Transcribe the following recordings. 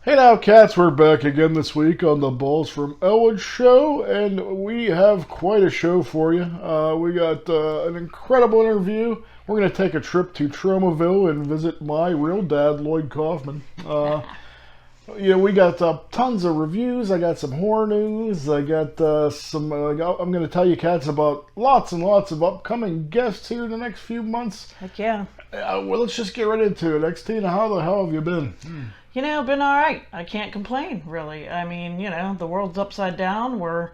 Hey now, cats, we're back again this week on the Balls from Ellwood show, and we have quite a show for you. We got an incredible interview. We're going to take a trip to Tromaville and visit my real dad, Lloyd Kaufman. We got tons of reviews. I got some horror news. I got I'm going to tell you, cats, about lots and lots of upcoming guests here in the next few months. Heck yeah. Well, let's just get right into it. Xtina, how the hell have you been? Been all right. I can't complain, really. I mean, the world's upside down. We're,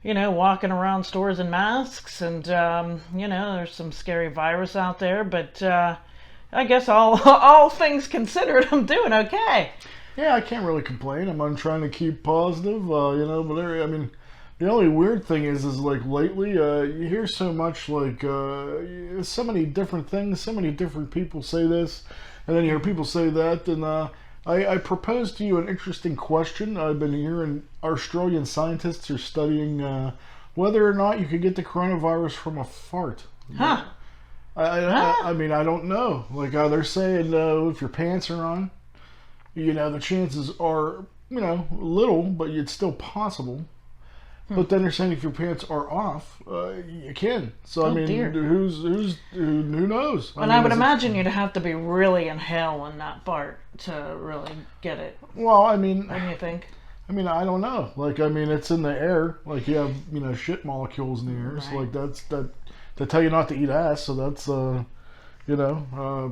walking around stores in masks, and, there's some scary virus out there, but I guess all things considered, I'm doing okay. Yeah, I can't really complain. I'm trying to keep positive, but the only weird thing is like lately, you hear so much, like, so many different things, so many different people say this, and then you hear people say that, and I proposed to you an interesting question. I've been hearing Australian scientists are studying whether or not you could get the coronavirus from a fart. Huh. I don't know. Like, they're saying if your pants are on, the chances are, little, but it's still possible. But then they're saying if your pants are off, you can. So dear. Who knows? And I would imagine you'd have to be really inhaling that fart to really get it. Well, What do you think? I don't know. Like, it's in the air. Like, you have, shit molecules in the air. Right. So, like, that they tell you not to eat ass. So that's,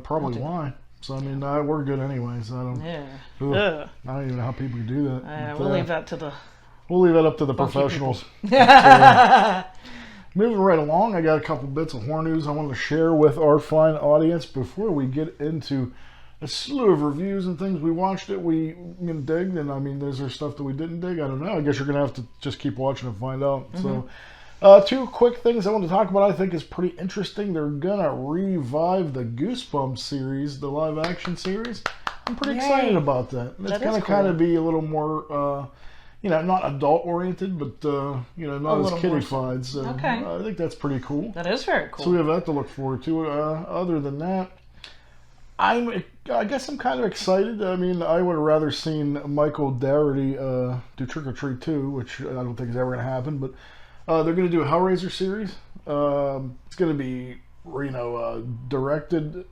probably why. So, we're good anyways. I don't. Yeah. I don't even know how people do that. We'll leave that to the. We'll leave that up to the professionals. Moving right along, I got a couple bits of horror news I want to share with our fine audience before we get into a slew of reviews and things. We watched it, we digged, and is there stuff that we didn't dig? I don't know. I guess you're going to have to just keep watching and find out. Mm-hmm. So, two quick things I want to talk about I think is pretty interesting. They're going to revive the Goosebumps series, the live-action series. I'm pretty excited about that. It's going to kind of be a little more... not adult-oriented, but, not as kiddified. So okay. I think that's pretty cool. That is very cool. So we have that to look forward to. Other than that, I guess I'm kind of excited. I would have rather seen Michael Dougherty do Trick or Treat 2, which I don't think is ever going to happen, but they're going to do a Hellraiser series. It's going to be, directed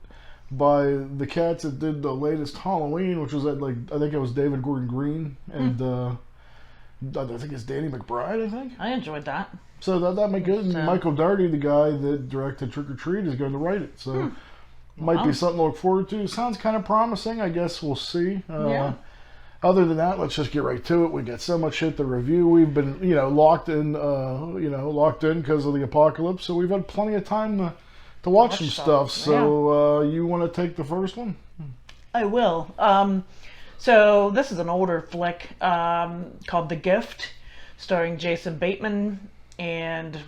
by the cats that did the latest Halloween, which was I think it was David Gordon Green, and... I think it's Danny McBride, I think. I enjoyed that. So that might good. So. Michael Dougherty, the guy that directed Trick or Treat, is going to write it. So might be something to look forward to. Sounds kind of promising. I guess we'll see. Yeah. Other than that, let's just get right to it. We got so much shit to review. We've been, locked in because of the apocalypse. So we've had plenty of time to watch some stuff. So you want to take the first one? I will. So this is an older flick called The Gift, starring Jason Bateman and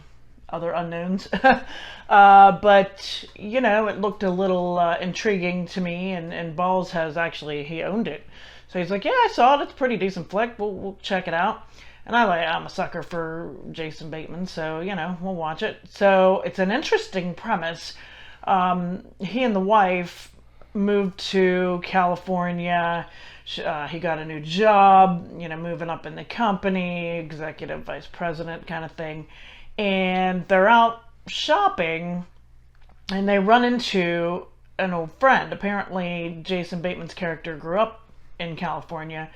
other unknowns. But, it looked a little intriguing to me, and Balls he owned it. So he's like, yeah, I saw it. It's a pretty decent flick. We'll check it out. And I'm a sucker for Jason Bateman, so, we'll watch it. So it's an interesting premise. He and the wife moved to California. He got a new job, moving up in the company, executive vice president kind of thing. And they're out shopping, and they run into an old friend. Apparently, Jason Bateman's character grew up in California,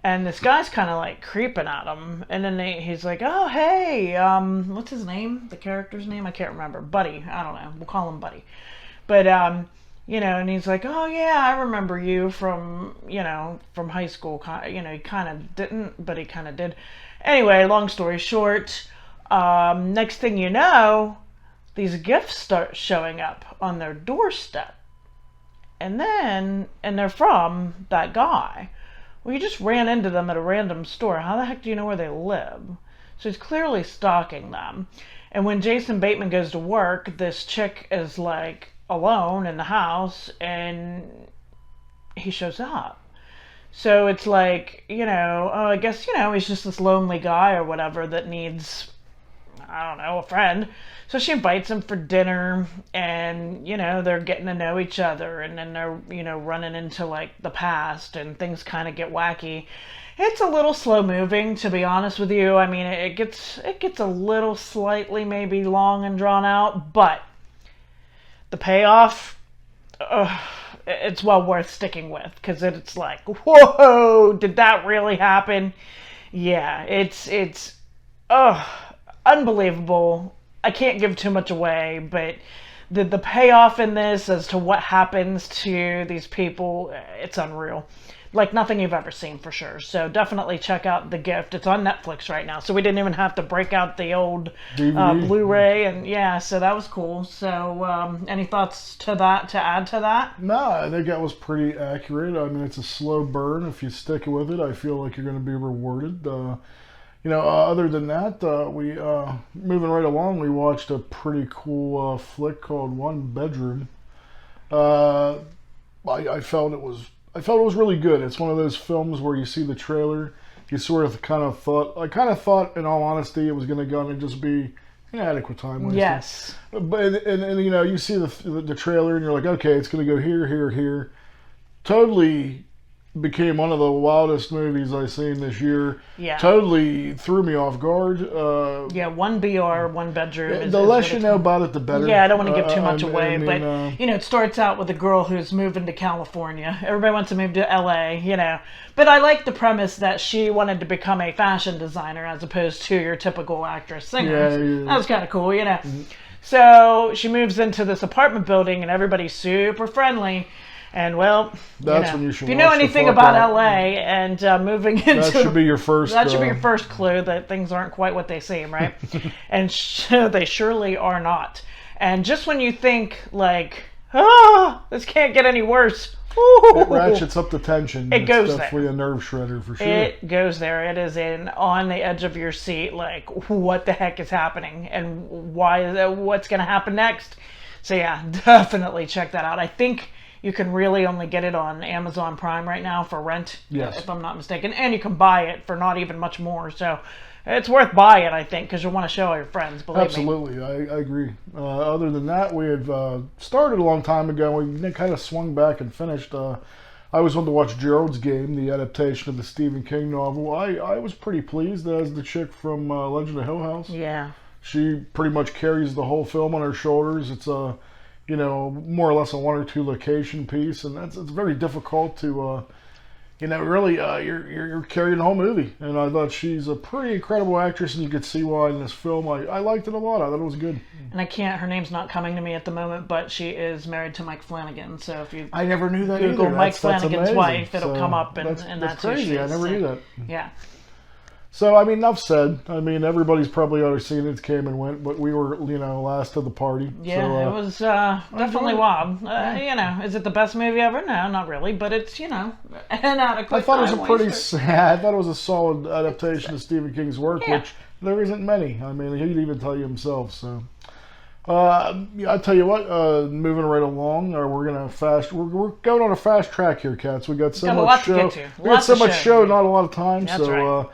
and this guy's kind of like creeping at him. And then he's like, oh, hey, what's his name? The character's name? I can't remember. Buddy. I don't know. We'll call him Buddy. But, and he's like, oh, yeah, I remember you from high school. He kind of didn't, but he kind of did. Anyway, long story short, next thing you know, these gifts start showing up on their doorstep. And they're from that guy. Well, you just ran into them at a random store. How the heck do you know where they live? So he's clearly stalking them. And when Jason Bateman goes to work, this chick is like alone in the house, and he shows up. So it's like, I guess, he's just this lonely guy or whatever that needs, I don't know, a friend. So she invites him for dinner, and, they're getting to know each other, and then they're, running into, like, the past, and things kind of get wacky. It's a little slow moving, to be honest with you. I mean, it gets a little slightly maybe long and drawn out, but the payoff, it's well worth sticking with, because it's like, whoa, did that really happen? Yeah, it's unbelievable. I can't give too much away, but the payoff in this as to what happens to these people, it's unreal. Like nothing you've ever seen, for sure. So definitely check out The Gift. It's on Netflix right now, so we didn't even have to break out the old Blu-ray, and yeah, so that was cool. So any thoughts to add to that? No, I think that was pretty accurate. I mean, it's a slow burn. If you stick with it, I feel like you're going to be rewarded. Other than that, we moving right along, we watched a pretty cool flick called One Bedroom. I felt it was really good. It's one of those films where you see the trailer, you sort of kind of thought, in all honesty, it was going to go and just be an adequate time waster. Yes. But and you see the trailer and you're like, okay, it's going to go here, here, here. Totally became one of the wildest movies I've seen this year. Yeah. Totally threw me off guard. One BR, One Bedroom. The less you know about it, the better. Yeah, I don't want to give too much away, but it starts out with a girl who's moving to California. Everybody wants to move to LA, But I like the premise that she wanted to become a fashion designer as opposed to your typical actress singer. Yeah. That was kind of cool, Mm-hmm. So she moves into this apartment building and everybody's super friendly. And that's when you should. If you know anything about LA and moving into, that should be your first. That should be your first clue that things aren't quite what they seem, right? And they surely are not. And just when you think like, this can't get any worse, it ratchets up the tension. It goes there. It's definitely a nerve shredder for sure. It goes there. It is on the edge of your seat. Like, what the heck is happening, and what's going to happen next? So yeah, definitely check that out. I think you can really only get it on Amazon Prime right now for rent, if I'm not mistaken. And you can buy it for not even much more. So it's worth buying, I think, because you'll want to show all your friends, believe me. Absolutely, I agree. Other than that, we had started a long time ago. We kind of swung back and finished. I always wanted to watch Geralds Game, the adaptation of the Stephen King novel. I was pretty pleased as the chick from Legend of Hill House. Yeah. She pretty much carries the whole film on her shoulders. It's more or less a one or two location piece, and it's very difficult to, really, you're carrying the whole movie. And I thought she's a pretty incredible actress, and you could see why in this film. I liked it a lot. I thought it was good. And her name's not coming to me at the moment, but she is married to Mike Flanagan. So if you I never knew that Google either. Mike Flanagan's wife, it'll So come up, and that's crazy. I never knew that. Yeah. So, enough said. Everybody's probably already seen it, came and went, but we were, last to the party. Yeah, so, it was definitely wild. Is it the best movie ever? No, not really, but it's, an adequate. I thought it was I thought it was a solid adaptation of Stephen King's work, which there isn't many. He'd even tell you himself, so. I tell you what, moving right along, we're going on a fast track here, cats. We got so much show. We got so much show, not a lot of time. That's right.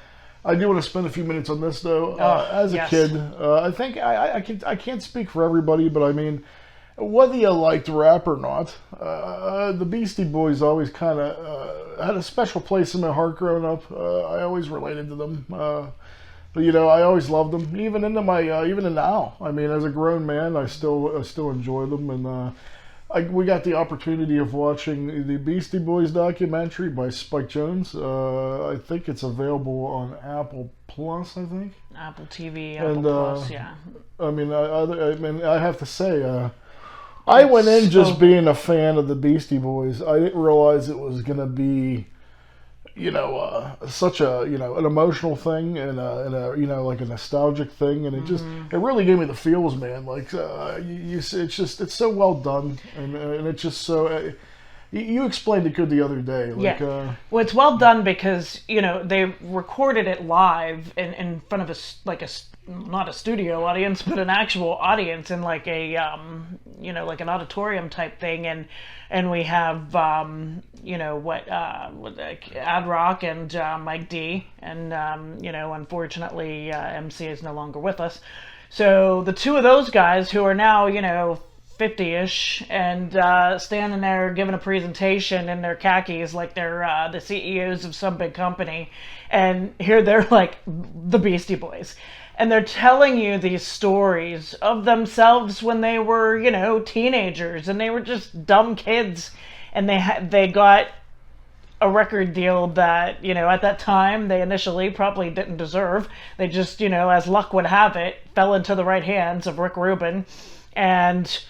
I do want to spend a few minutes on this, though. As a kid, I think I can't speak for everybody, but whether you liked rap or not, the Beastie Boys always kind of had a special place in my heart growing up. I always related to them. I always loved them, even into now. As a grown man, I still enjoy them, and we got the opportunity of watching the Beastie Boys documentary by Spike Jonze. I think it's available on Apple Plus. I think Apple TV, Apple Plus. Yeah. I have to say, I went in just being a fan of the Beastie Boys. I didn't realize it was going to be, such a, an emotional thing and like a nostalgic thing, and it really gave me the feels, man. Like it's so well done, and it's just so. You explained it good the other day. Like, well, it's well done because they recorded it live in front of not a studio audience, but an actual audience in like a like an auditorium type thing, and we have Ad Rock and Mike D, and unfortunately MC is no longer with us. So the two of those guys who are now, 50-ish and standing there giving a presentation in their khakis like they're the CEOs of some big company, and here they're like the Beastie Boys, and they're telling you these stories of themselves when they were teenagers, and they were just dumb kids, and they got a record deal that at that time they initially probably didn't deserve. They just as luck would have it, fell into the right hands of Rick Rubin, and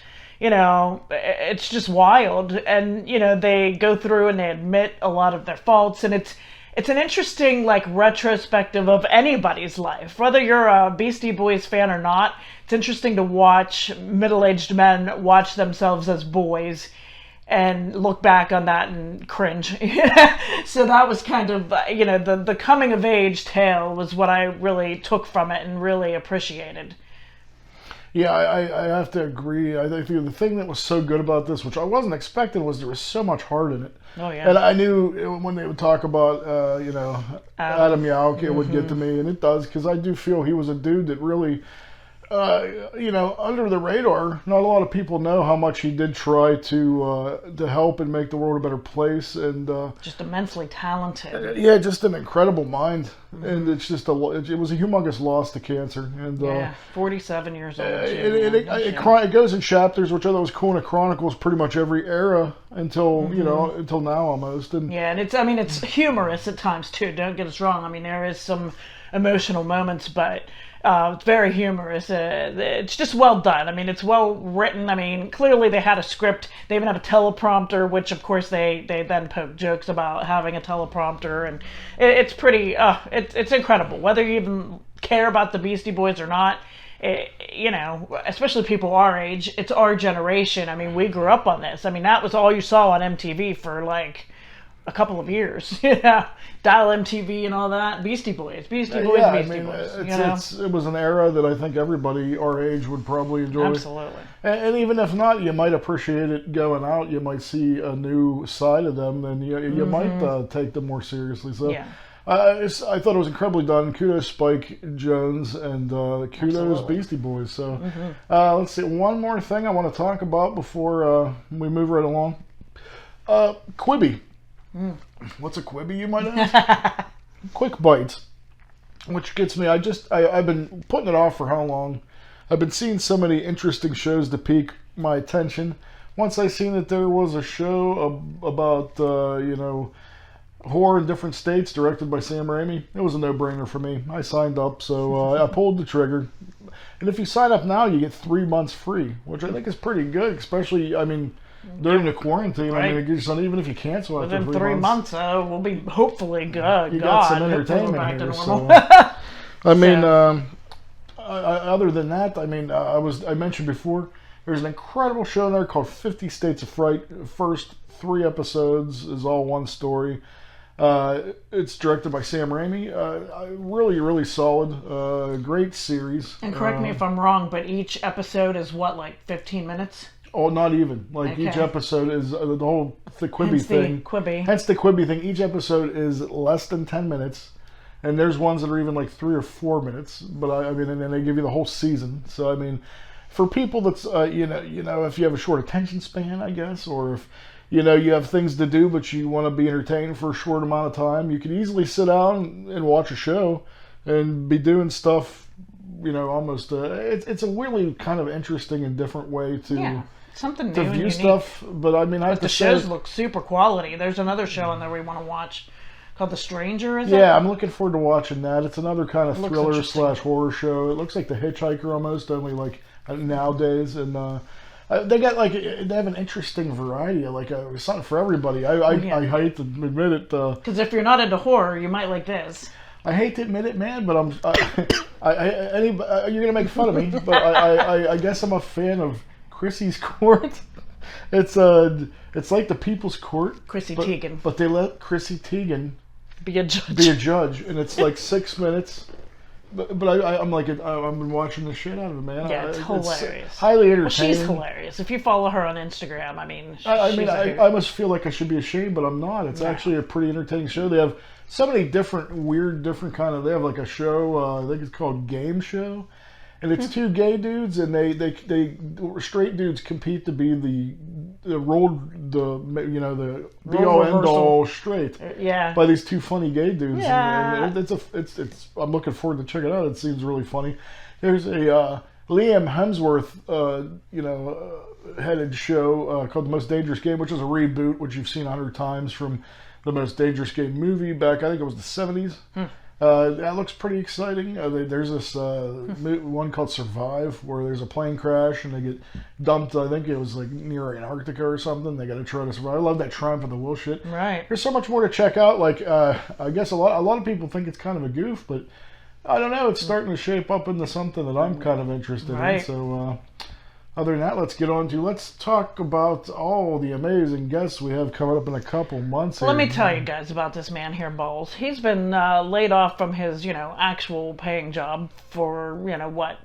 it's just wild. And, they go through and they admit a lot of their faults. And it's an interesting, retrospective of anybody's life. Whether you're a Beastie Boys fan or not, it's interesting to watch middle-aged men watch themselves as boys and look back on that and cringe. So that was kind of, the coming-of-age tale was what I really took from it and really appreciated. Yeah, I have to agree. I think the thing that was so good about this, which I wasn't expecting, was there was so much heart in it. Oh, yeah. And I knew when they would talk about, Adam Yauch, it would get to me, and it does, because I do feel he was a dude that really, under the radar, not a lot of people know how much he did try to help and make the world a better place, and just immensely talented. Yeah, just an incredible mind, and it's just it was a humongous loss to cancer, and 47 years old. It goes in chapters, which I thought was cool, and it chronicles pretty much every era until until now almost. And yeah, and it's humorous at times too. Don't get us wrong. I mean, there is some emotional moments, but it's very humorous. It's just well done. I mean, it's well written. I mean, clearly they had a script. They even have a teleprompter, which of course they then poke jokes about having a teleprompter, and it's pretty. It's incredible. Whether you even care about the Beastie Boys or not, especially people our age, it's our generation. I mean, we grew up on this. I mean, that was all you saw on MTV for a couple of years. Dial MTV and all that. Beastie Boys. Beastie Boys. It was an era that I think everybody our age would probably enjoy. Absolutely. And even if not, you might appreciate it going out. You might see a new side of them, and you might take them more seriously. So yeah. I thought it was incredibly done. Kudos Spike Jones, and kudos Absolutely. Beastie Boys. So let's see. One more thing I want to talk about before we move right along. Quibi. What's a Quibi, you might ask? Quick bites, which gets me. I've been putting it off for how long? I've been seeing so many interesting shows to pique my attention. Once I seen that there was a show about horror in different states directed by Sam Raimi, it was a no-brainer for me. I signed up, so I pulled the trigger. And if you sign up now, you get 3 months free, which I think is pretty good, especially, during the quarantine. Right. It gives even if you cancel after within 3 months, we'll be hopefully good. You got some entertainment here. So, other than that, I mentioned before, there's an incredible show there called 50 States of Fright. First 3 episodes is all one story. It's directed by Sam Raimi. Really, really solid. Great series. And correct me if I'm wrong, but each episode is 15 minutes? Oh, not even. Each episode is the Quibi thing. Hence the Quibi thing. Each episode is less than 10 minutes. And therethe's ones that are even 3 or 4 minutes. But and then they give you the whole season. So, for people that's, if you have a short attention span, I guess, or if, you have things to do, but you want to be entertained for a short amount of time, you can easily sit down and watch a show and be doing stuff, almost, it's a really kind of interesting and different way to something to new view and stuff. But I have to say, the shows look super quality. There's another show in there we want to watch called The Stranger, is it? Yeah, I'm looking forward to watching that. It's another kind of thriller / horror show. It looks like The Hitchhiker almost, only nowadays. And they got they have an interesting variety, something for everybody. I hate to admit it. Because if you're not into horror, you might like this. I hate to admit it, man, but you're gonna make fun of me, but I guess I'm a fan of Chrissy's Court. It's like the People's Court. Chrissy Teigen. But they let Chrissy Teigen be a judge. And it's 6 minutes. But I've been watching the shit out of it, man. Yeah, it's hilarious. It's highly entertaining. Well, she's hilarious. If you follow her on Instagram, I must feel like I should be ashamed, but I'm not. It's actually a pretty entertaining show. They have so many different kind of. They have a show. I think it's called Game Show. and it's two gay dudes, and they straight dudes compete to be the be all end all straight. Yeah. By these two funny gay dudes. Yeah. And it's I'm looking forward to check it out. It seems really funny. There's a Liam Hemsworth headed show called The Most Dangerous Game, which is a reboot, which you've seen 100 times from the Most Dangerous Game movie back, I think it was the 70s. That looks pretty exciting. There's this one called Survive, where there's a plane crash and they get dumped. I think it was like near Antarctica or something. They got to try to survive. I love that Triumph of the Will shit. Right. There's so much more to check out. Like I guess a lot of people think it's kind of a goof, but I don't know. It's starting to shape up into something that I'm kind of interested in. So other than that, let's talk about all the amazing guests we have coming up in a couple months. Well, let me tell you guys about this man here, Balls. He's been laid off from his, actual paying job for,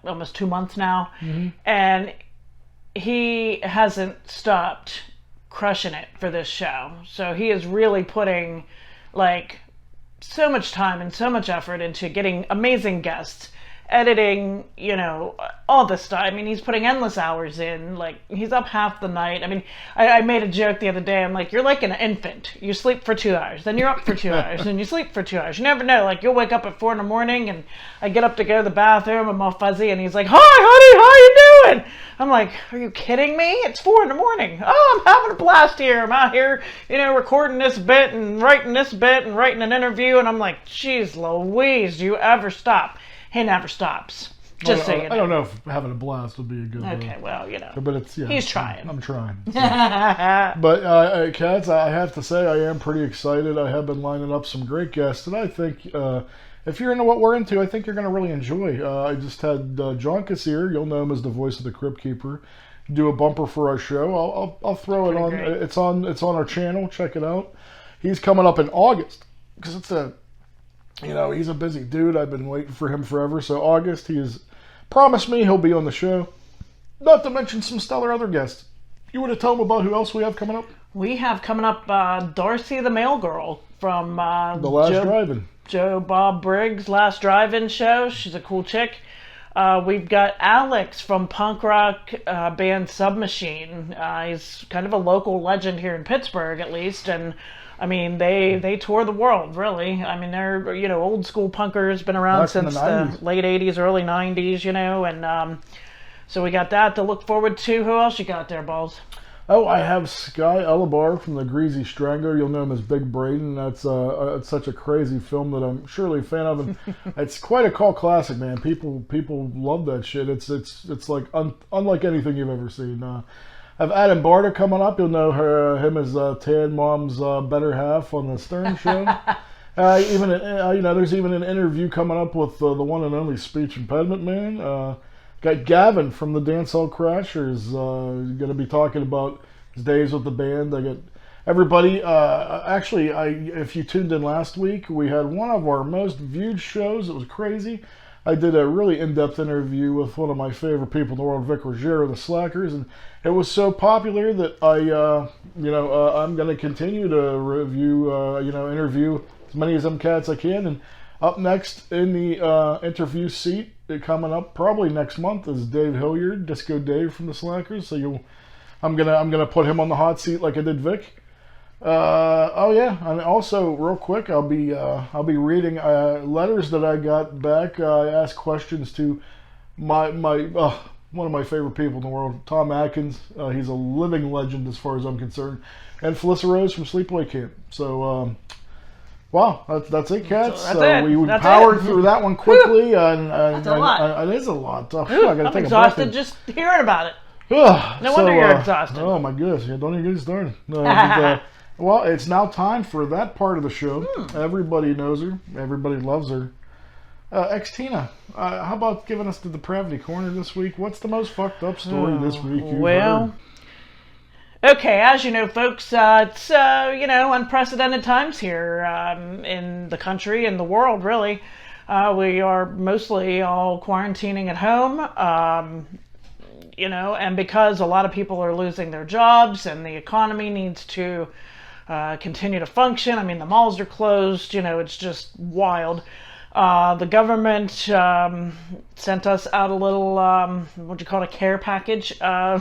almost 2 months now. Mm-hmm. And he hasn't stopped crushing it for this show. So he is really putting, so much time and so much effort into getting amazing guests, editing, all this stuff. I mean, he's putting endless hours in. He's up half the night. I mean, I made a joke the other day. I'm like, you're like an infant. You sleep for 2 hours, then you're up for 2 hours, then you sleep for 2 hours. You never know. You'll wake up at 4 a.m, and I get up to go to the bathroom. I'm all fuzzy, and he's like, "Hi, honey, how you doing?" I'm like, "Are you kidding me? It's 4 a.m. Oh, I'm having a blast here. I'm out here, recording this bit and writing an interview." And I'm like, "Geez Louise, do you ever stop?" He never stops. Just so you know. I don't know if having a blast would be a good Okay, well, But it's, he's trying. I'm trying. So. But, Cats, I have to say I am pretty excited. I have been lining up some great guests, and I think if you're into what we're into, I think you're going to really enjoy. I just had John Kassir, you'll know him as the voice of the Crypt Keeper, do a bumper for our show. I'll throw it on. Great. It's on our channel. Check it out. He's coming up in August, because it's he's a busy dude. I've been waiting for him forever. So August, he has promised me he'll be on the show. Not to mention some stellar other guests. You want to tell them about who else we have coming up? We have coming up Darcy the Mail Girl from The Last Drive-In. Joe Bob Briggs' Last Drive-In show. She's a cool chick. We've got Alex from punk rock band Submachine. He's kind of a local legend here in Pittsburgh, at least, and I mean, they tour the world, really. I mean, they're, old school punkers, been around since the late 80s, early 90s, and so we got that to look forward to. Who else you got there, Balls? Oh, I have Sky Elabar from the Greasy Strangler. You'll know him as Big Braden. That's it's such a crazy film that I'm surely a fan of, and it's quite a cult classic, man. People love that shit. It's like unlike anything you've ever seen. I have Adam Barter coming up. You'll know him as Tan Mom's better half on the Stern Show. There's even an interview coming up with the one and only Speech Impediment Man. Got Gavin from the Dancehall Crashers. Going to be talking about his days with the band. I got everybody. If you tuned in last week, we had one of our most viewed shows. It was crazy. I did a really in-depth interview with one of my favorite people in the world, Vic Ruggiero, the Slackers, and it was so popular that I'm going to continue to interview as many of them cats I can. And up next in the interview seat, coming up probably next month, is Dave Hilliard, Disco Dave from the Slackers. So I'm gonna put him on the hot seat like I did Vic. And also real quick, I'll be reading letters that I got back. I asked questions to my one of my favorite people in the world, Tom Atkins. He's a living legend as far as I'm concerned, and Felissa Rose from Sleepaway Camp. So wow, that's it, cats. We powered through that one quickly. That's a lot. It is a lot. I gotta take exhausted just hearing about it. No wonder you're exhausted. Oh my goodness, don't even get started. Well, it's now time for that part of the show. Everybody knows her. Everybody loves her. Xtina, how about giving us the Depravity Corner this week? What's the most fucked up story this week you've heard? Okay, as you know, folks, it's, unprecedented times here in the country and the world, really. We are mostly all quarantining at home, and because a lot of people are losing their jobs and the economy needs to continue to function. I mean, the malls are closed, it's just wild. The government sent us out a little, what do you call it, a care package? I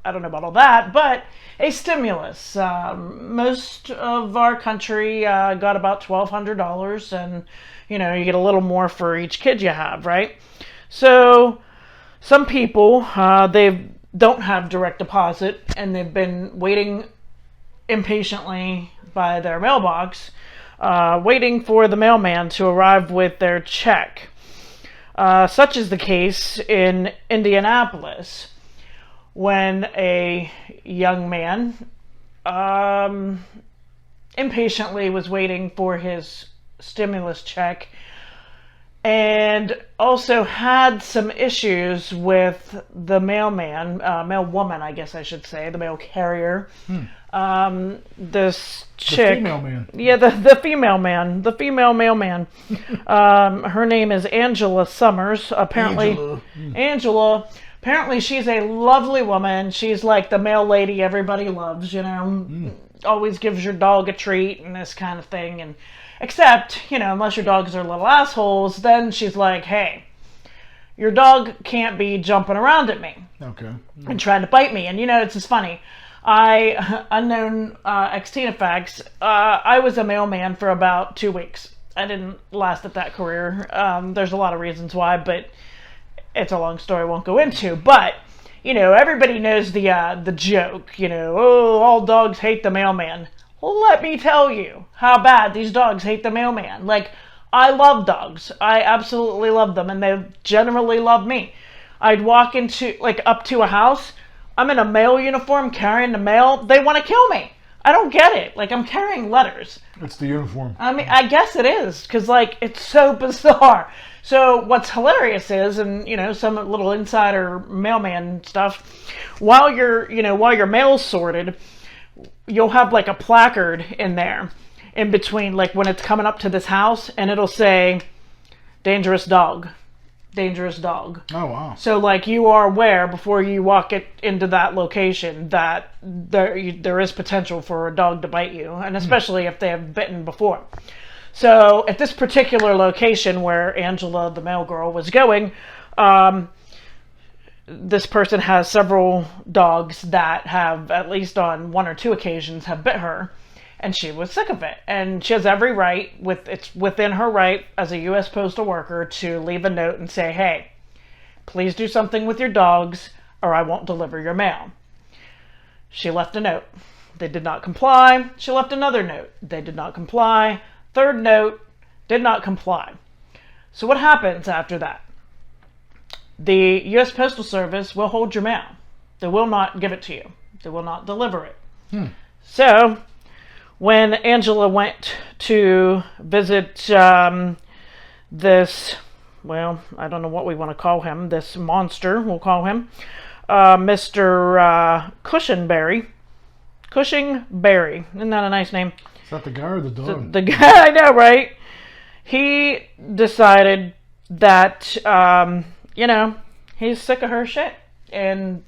don't know about all that, but a stimulus. Most of our country got about $1,200, and, you know, you get a little more for each kid you have, right? So some people, they don't have direct deposit, and they've been waiting impatiently by their mailbox, waiting for the mailman to arrive with their check. Such is the case in Indianapolis, when a young man impatiently was waiting for his stimulus check, and also had some issues with the mailman, mailwoman, I guess I should say, the mail carrier. This chick, the female man. Yeah, the female man, the female mailman. Her name is Angela Summers. Apparently, Angela. Apparently, she's a lovely woman. She's like the mail lady everybody loves. You know, always gives your dog a treat and this kind of thing. And except, you know, unless your dogs are little assholes, then she's like, hey, your dog can't be jumping around at me. Okay. And trying to bite me. And, you know, it's just funny. Unknown Xtina facts, I was a mailman for about 2 weeks. I didn't last at that career. There's a lot of reasons why, but it's a long story I won't go into. But, you know, everybody knows the joke, you know, oh, all dogs hate the mailman. Well, let me tell you how bad these dogs hate the mailman. Like, I love dogs. I absolutely love them, and they generally love me. I'd walk into, like, up to a house. I'm in a mail uniform carrying the mail. They want to kill me. I don't get it. Like, I'm carrying letters. It's the uniform. I mean, I guess it is, because, like, it's so bizarre. So what's hilarious is, and, you know, some little insider mailman stuff, while your mail's sorted, you'll have, like, a placard in there in between, like, when it's coming up to this house, and it'll say, dangerous dog. Dangerous dog. Oh, wow. So, like, you are aware before you walk it into that location that there is potential for a dog to bite you, and especially if they have bitten before. So, at this particular location where Angela, the mail girl, was going, this person has several dogs that have, at least on 1 or 2 occasions, have bit her. And she was sick of it. And she has every right, it's within her right as a U.S. postal worker to leave a note and say, hey, please do something with your dogs or I won't deliver your mail. She left a note. They did not comply. She left another note. They did not comply. Third note, did not comply. So what happens after that? The U.S. Postal Service will hold your mail. They will not give it to you. They will not deliver it. So when Angela went to visit this, well, I don't know what we want to call him, this monster, we'll call him, Mr. Cushionberry. Cushionberry. Isn't that a nice name? Is that the guy or the dog? The guy, I know, right? He decided that, you know, he's sick of her shit. And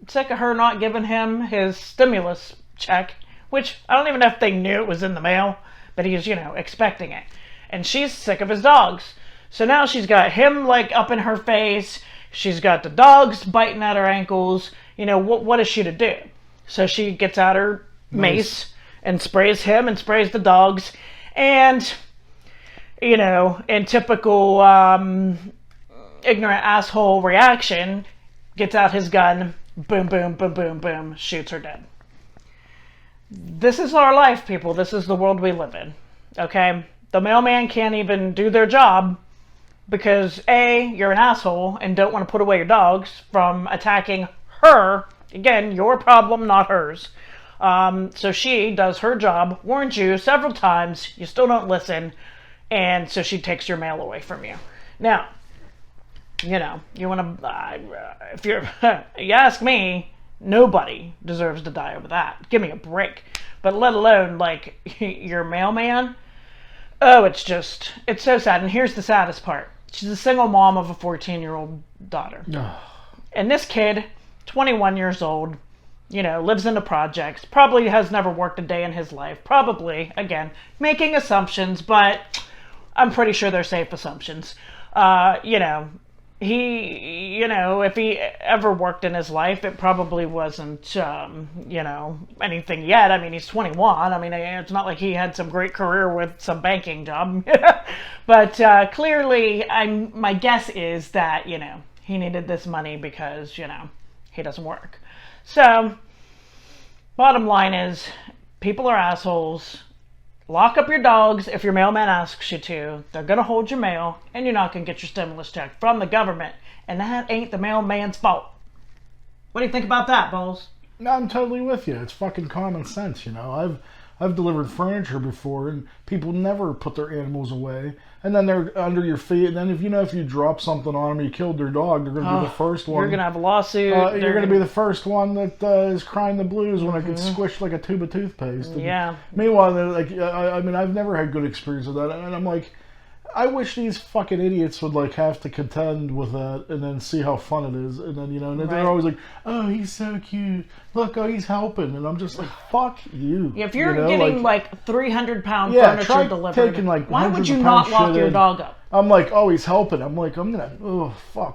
sick of her not giving him his stimulus check, which I don't even know if they knew it was in the mail, but he's, you know, expecting it. And she's sick of his dogs. So now she's got him, like, up in her face. She's got the dogs biting at her ankles. You know, what is she to do? So she gets out her mace and sprays him and sprays the dogs. And, you know, in typical ignorant asshole reaction, gets out his gun, boom, boom, boom, boom, boom, shoots her dead. This is our life, people. This is the world we live in, okay? The mailman can't even do their job because, A, you're an asshole and don't want to put away your dogs from attacking her. Again, your problem, not hers. So she does her job, warns you several times, you still don't listen, and so she takes your mail away from you. Now, you know, you want to, if you ask me, nobody deserves to die over that. Give me a break. But let alone, like, your mailman. Oh, it's so sad. And here's the saddest part. She's a single mom of a 14-year-old daughter. And this kid, 21 years old, you know, lives in the projects, probably has never worked a day in his life. Probably, again, making assumptions, but I'm pretty sure they're safe assumptions. You know, if he ever worked in his life, it probably wasn't, anything yet. I mean, he's 21. I mean, it's not like he had some great career with some banking job. But clearly, my guess is that, he needed this money because, he doesn't work. So, bottom line is, people are assholes. Lock up your dogs if your mailman asks you to. They're going to hold your mail, and you're not going to get your stimulus check from the government. And that ain't the mailman's fault. What do you think about that, Balls? No, I'm totally with you. It's fucking common sense, I've delivered furniture before, and people never put their animals away. And then they're under your feet. And then if you drop something on them, you killed their dog, they're going to be the first one. You're going to have a lawsuit. You're going to be the first one that is crying the blues when it gets squished like a tube of toothpaste. And yeah. Meanwhile, I've never had good experience with that. And I'm like, I wish these fucking idiots would have to contend with that and then see how fun it is. And then, and they're always like, oh, he's so cute. Look, oh, he's helping. And I'm just like, fuck you. If you're getting 300-pound furniture delivered, why would you not lock your dog up? I'm like, oh, he's helping. I'm like, I'm gonna help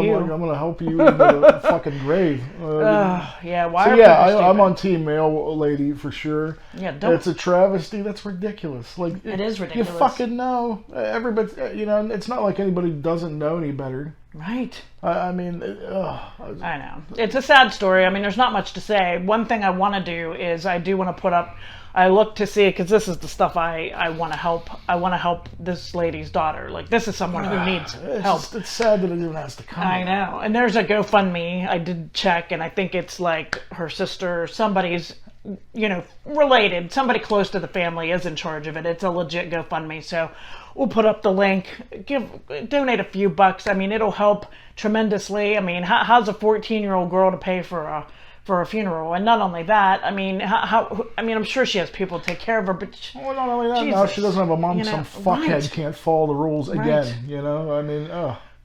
you. I'm gonna help you into the fucking grave. Yeah, why? So yeah, I'm on team mail lady for sure. Yeah, it's a travesty. That's ridiculous. It is ridiculous. You fucking know. Everybody, it's not like anybody doesn't know any better. Right. I mean, I know. It's a sad story. I mean, there's not much to say. One thing I want to do is I do want to put up. I look to see, because this is the stuff I want to help. I want to help this lady's daughter. This is someone who needs help. It's sad that it even has to come. I know. And there's a GoFundMe. I did check, and I think it's her sister, somebody's, related. Somebody close to the family is in charge of it. It's a legit GoFundMe. So we'll put up the link. Donate a few bucks. I mean, it'll help tremendously. I mean, how's a 14-year-old girl to pay for a funeral? And not only that, I mean, I'm sure she has people to take care of her, but not only that, now she doesn't have a mom. Some fuckhead can't follow the rules again. I mean,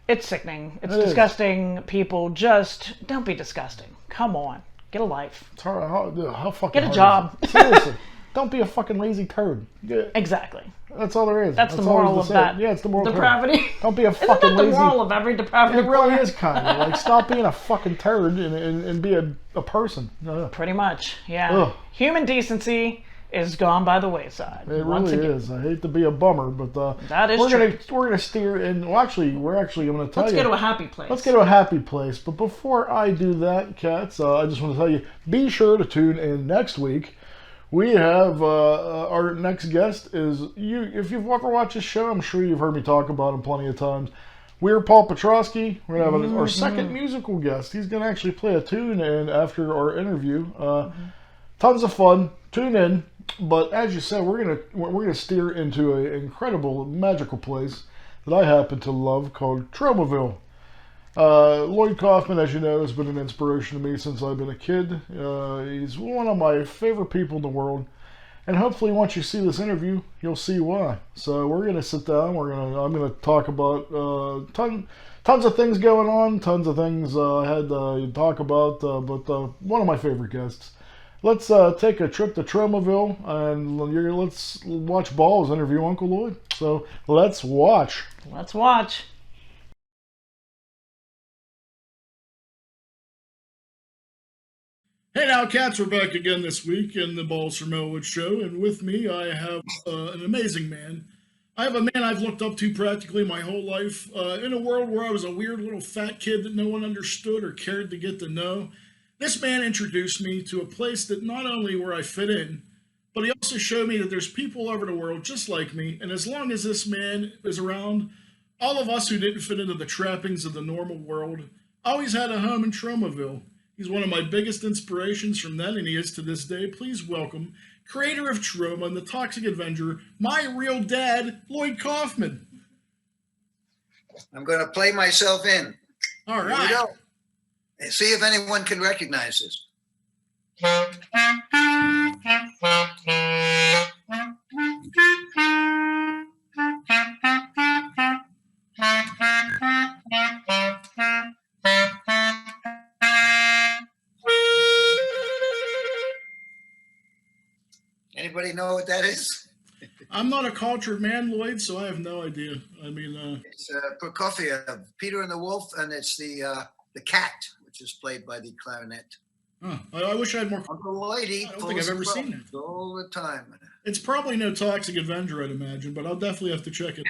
it's sickening. It's disgusting. People just don't be disgusting. Come on, get a life. It's hard. How fucking get a job. Seriously, don't be a fucking lazy turd. Exactly. That's all there is. That's the moral of that. Yeah, it's the moral. Depravity. Don't be a fucking lazy. Isn't that the moral of every depravity? It really is kind of stop being a fucking turd and be a person. Pretty much, yeah. Ugh. Human decency is gone by the wayside. It really is. I hate to be a bummer, but that is we're gonna steer in. Well, we're actually going to tell you. Let's get to a happy place. Let's get to a happy place. But before I do that, cats, I just want to tell you: be sure to tune in next week. We have our next guest is you. If you've ever watched this show, I'm sure you've heard me talk about him plenty of times. We're Paul Petrosky. We're going to have our second musical guest. He's going to actually play a tune in after our interview. Tons of fun. Tune in. But as you said, we're gonna steer into an incredible, magical place that I happen to love called Tromaville. Lloyd Kaufman, as you know, has been an inspiration to me since I've been a kid. He's one of my favorite people in the world, and hopefully, once you see this interview, you'll see why. So we're gonna sit down. I'm gonna talk about tons of things going on, tons of things I had to talk about. But one of my favorite guests. Let's take a trip to Tromaville and let's watch Balls interview Uncle Lloyd. So let's watch. Let's watch. Hey now, cats, we're back again this week in the Balls from Ellwood show, and with me I have an amazing man. I have a man I've looked up to practically my whole life. In a world where I was a weird little fat kid that no one understood or cared to get to know, this man introduced me to a place that not only where I fit in, but he also showed me that there's people all over the world just like me, and as long as this man is around, all of us who didn't fit into the trappings of the normal world always had a home in Tromaville. He's one of my biggest inspirations from then, and he is to this day. Please welcome, creator of Troma and the Toxic Avenger, my real dad, Lloyd Kaufman. I'm going to play myself in. All right. Here we go. And see if anyone can recognize this. Anybody know what that is? I'm not a cultured man, Lloyd, so I have no idea. I mean, It's Prokofiev, Peter and the Wolf, and it's the cat, which is played by the clarinet. I wish I had more. Uncle Lloyd, I don't think I've ever seen it all the time. It's probably no Toxic Avenger, I'd imagine, but I'll definitely have to check it.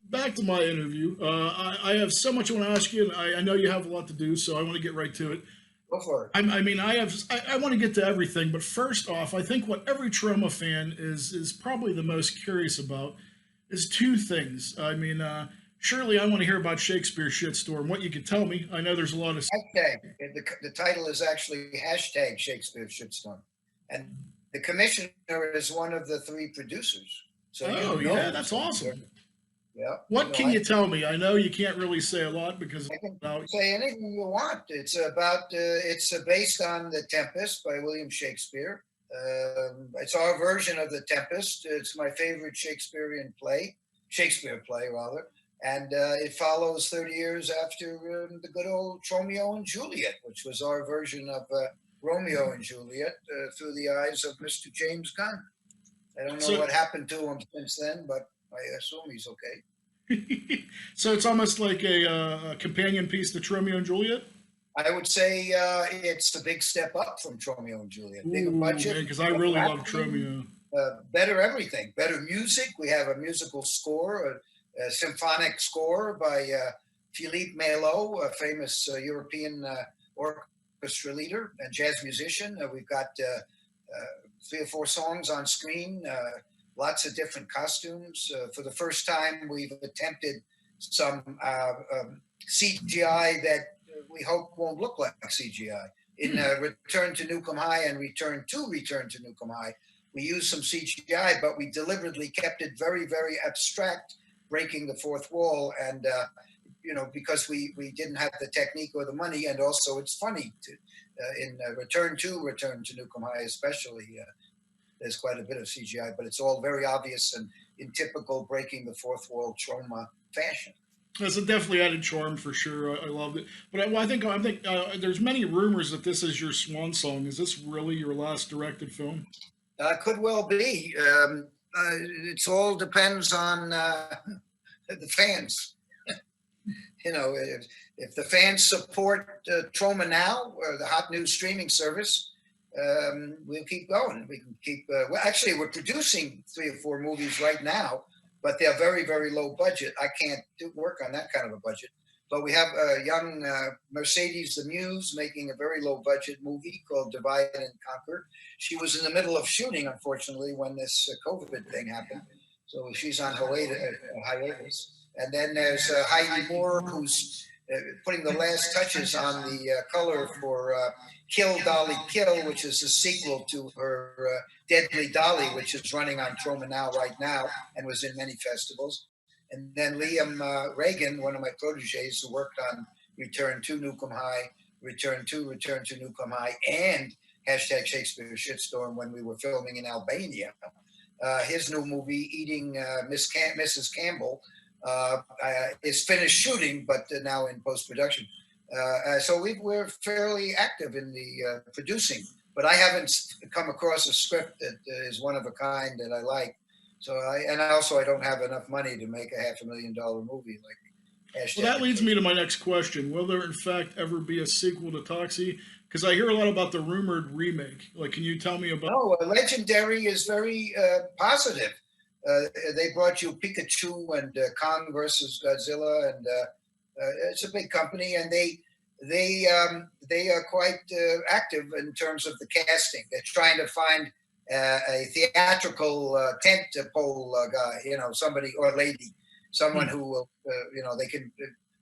Back to my interview. I have so much I want to ask you, and I know you have a lot to do, so I want to get right to it. Go for it. I want to get to everything, but first off, I think what every Troma fan is probably the most curious about is two things. I mean, surely I want to hear about Shakespeare Shitstorm. What you could tell me. I know there's a lot of hashtag. The title is actually hashtag Shakespeare Shitstorm, and the commissioner is one of the three producers. So yeah, that's awesome. Yeah. What can you tell me? I know you can't really say a lot because I can say anything you want. It's about it's based on The Tempest by William Shakespeare. It's our version of The Tempest. It's my favorite Shakespeare play, rather. And it follows 30 years after the good old Romeo and Juliet, which was our version of Romeo and Juliet through the eyes of Mr. James Gunn. I don't know what happened to him since then, but I assume he's okay. So it's almost like a companion piece to Romeo and Juliet? I would say it's a big step up from Romeo and Juliet. Bigger budget. Because I really love Romeo. Better everything. Better music. We have a musical score, a symphonic score by Philippe Melo, a famous European orchestra leader and jazz musician. We've got 3 or 4 songs on screen. Lots of different costumes. For the first time, we've attempted some CGI that we hope won't look like CGI. In Return to Nukem High and Return to Nukem High, we used some CGI, but we deliberately kept it very, very abstract, breaking the fourth wall. And, because we didn't have the technique or the money, and also it's funny in Return to Nukem High especially. There's quite a bit of CGI, but it's all very obvious and in typical breaking the fourth wall Troma fashion. That's a definitely added charm for sure. I loved it, but I think there's many rumors that this is your swan song. Is this really your last directed film? Could well be. It all depends on the fans. If the fans support Troma Now, or the hot new streaming service, we'll keep going. We can keep. Actually, we're producing 3 or 4 movies right now, but they're very, very low budget. I can't work on that kind of a budget. But we have a young Mercedes the Muse making a very low budget movie called Divide and Conquer. She was in the middle of shooting, unfortunately, when this COVID thing happened. So she's on hiatus. And then there's Heidi Moore, who's putting the last touches on the color for Kill Dolly Kill, which is a sequel to her Deadly Dolly, which is running on Troma Now right now and was in many festivals. And then Liam Reagan, one of my proteges who worked on Return to Nukem High, Return to Nukem High, and hashtag Shakespeare Shitstorm when we were filming in Albania. His new movie, Eating Mrs. Campbell, is finished shooting, but now in post-production. So we're fairly active in the producing, but I haven't come across a script that is one of a kind that I like. So I don't have enough money to make a $500,000 movie like. Well, that leads me to my next question: will there, in fact, ever be a sequel to Toxie? Because I hear a lot about the rumored remake. Like, can you tell me about? No, Legendary is very positive. They brought you Pikachu and Kong versus Godzilla, and it's a big company, and they are quite active in terms of the casting. They're trying to find a theatrical tent pole guy, somebody or lady, someone who will, they can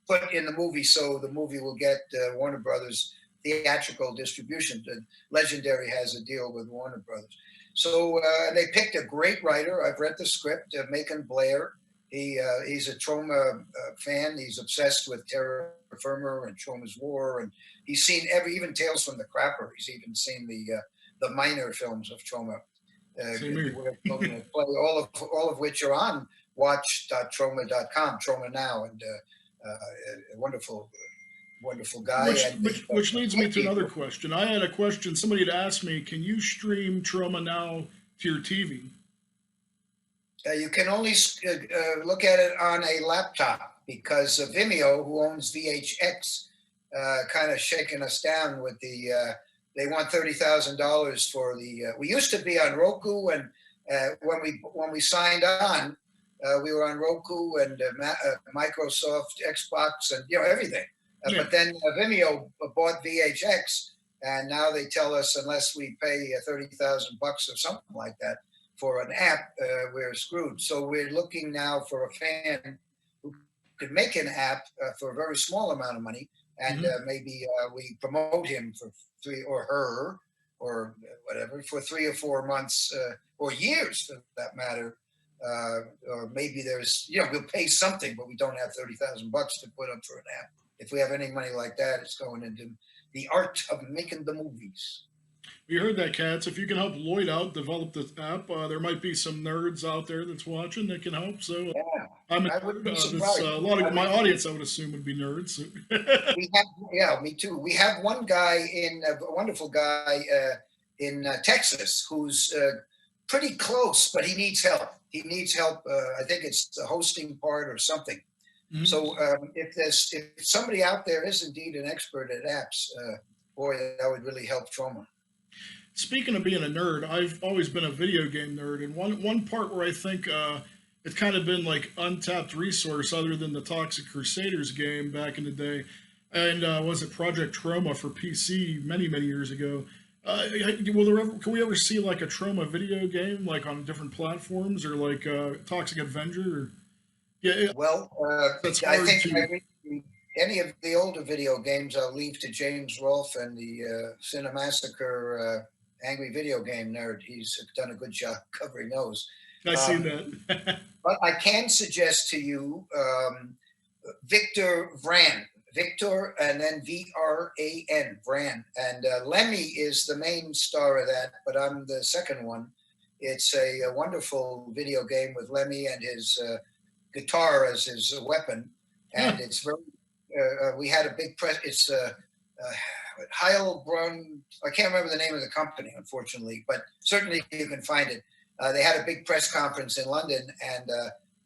put in the movie, so the movie will get Warner Brothers theatrical distribution. Legendary has a deal with Warner Brothers. So they picked a great writer. I've read the script, Macon Blair. He's a Troma fan. He's obsessed with Terra Firma and Troma's War, and he's seen even Tales from the Crapper. He's even seen the minor films of Troma. All of which are on watch.troma.com, Troma Now, and a wonderful guy. Which leads me to another question. I had a question. Somebody had asked me, can you stream Troma Now to your TV? You can only look at it on a laptop because Vimeo, who owns VHX, kind of shaking us down with the. They want $30,000 for the. We used to be on Roku, and when we signed on, we were on Roku and Microsoft, Xbox, and everything. Yeah. But then Vimeo bought VHX, and now they tell us unless we pay $30,000 or something like that for an app, we're screwed. So we're looking now for a fan who could make an app for a very small amount of money, and maybe we promote him for or her or whatever for 3 or 4 months or years for that matter. Or maybe there's, we'll pay something, but we don't have $30,000 to put up for an app. If we have any money like that, it's going into the art of making the movies. You heard that, Cats. If you can help Lloyd out develop this app, there might be some nerds out there that's watching that can help. So yeah, I'm a lot of my audience, I would assume, would be nerds. Me too. We have one guy a wonderful guy in Texas who's pretty close, but he needs help. He needs help. I think it's the hosting part or something. Mm-hmm. So if somebody out there is indeed an expert at apps, boy, that would really help Trauma. Speaking of being a nerd, I've always been a video game nerd, and one part where I think it's kind of been like untapped resource other than the Toxic Crusaders game back in the day, and was it Project Trauma for PC many years ago. Can we ever see like a Trauma video game like on different platforms or like Toxic Avenger? I think any of the older video games I'll leave to James Rolfe and the Cinemassacre Angry Video Game Nerd. He's done a good job covering those. I see that. But I can suggest to you Victor Vran. Victor and then V-R-A-N, Vran. And Lemmy is the main star of that, but I'm the second one. It's a wonderful video game with Lemmy and his guitar as his weapon. And it's very, we had a big press, it's Heilbronn, I can't remember the name of the company, unfortunately, but certainly you can find it. They had a big press conference in London, and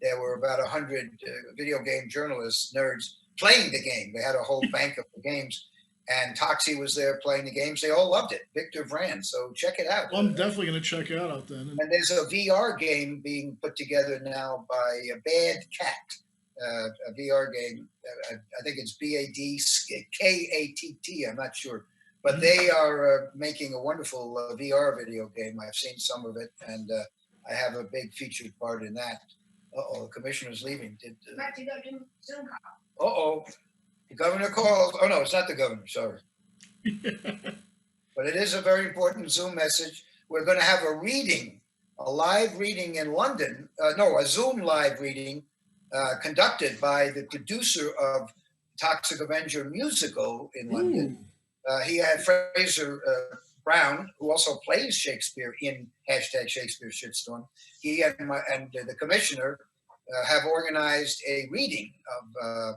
there were about 100 video game journalists, nerds, playing the game. They had a whole bank of the games, and Toxie was there playing the games. They all loved it. Victor Vran, so check it out. Well, I'm definitely going to check it out then. And there's a VR game being put together now by Bad Cat, a VR game. I think it's BADKATT, I'm not sure. But they are making a wonderful VR video game. I've seen some of it, and I have a big featured part in that. Uh-oh, the commissioner's leaving. Uh-oh, the governor called. Oh, no, it's not the governor, sorry. But it is a very important Zoom message. We're going to have a reading, a live reading in London. A Zoom live reading conducted by the producer of Toxic Avenger musical in London. He had Fraser Brown, who also plays Shakespeare in #Shakespeare Shitstorm. He and the commissioner have organized a reading of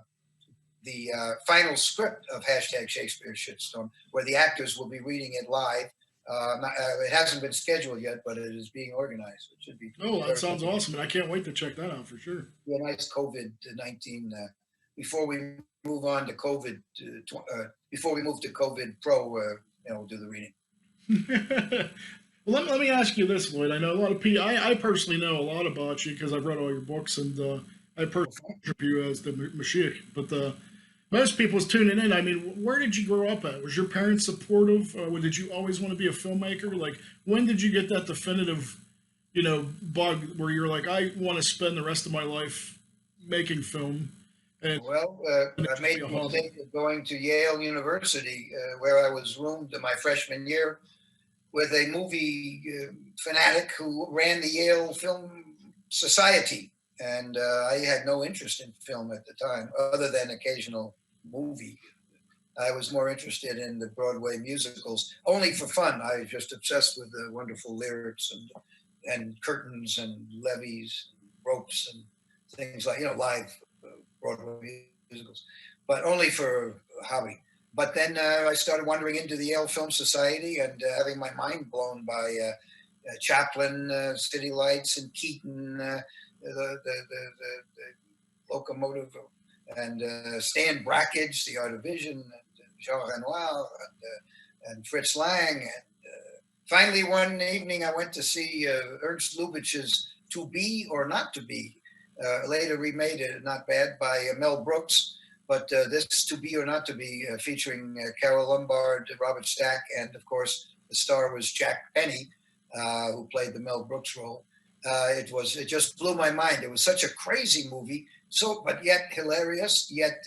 the final script of #Shakespeare Shitstorm, where the actors will be reading it live. It hasn't been scheduled yet, but it is being organized. It should be. Oh, that sounds awesome, and I can't wait to check that out for sure. Be a nice COVID-19 before we move on to COVID. Before we move to COVID Pro, we'll do the reading. Well, let me ask you this, Lloyd. I know a lot of people. I personally know a lot about you because I've read all your books, and I personally worship you as the Mashiach. But most people's tuning in. I mean, where did you grow up at? Was your parents supportive? Did you always want to be a filmmaker? Like, when did you get that definitive, bug where you're like, I want to spend the rest of my life making film? I made the mistake of going to Yale University, where I was roomed in my freshman year with a movie fanatic who ran the Yale Film Society. And I had no interest in film at the time, other than occasional movie. I was more interested in the Broadway musicals, only for fun. I was just obsessed with the wonderful lyrics and curtains and levees, ropes and things like, live Broadway musicals, but only for hobby. But then I started wandering into the Yale Film Society and having my mind blown by Chaplin, City Lights, and Keaton, the locomotive, and Stan Brakhage, The Art of Vision, and Jean Renoir, and Fritz Lang. And finally, one evening, I went to see Ernst Lubitsch's To Be or Not to Be, later remade, not bad, by Mel Brooks. But this To Be or Not to Be, featuring Carol Lombard, Robert Stack, and of course, the star was Jack Benny, who played the Mel Brooks role. It just blew my mind. It was such a crazy movie, but yet hilarious, yet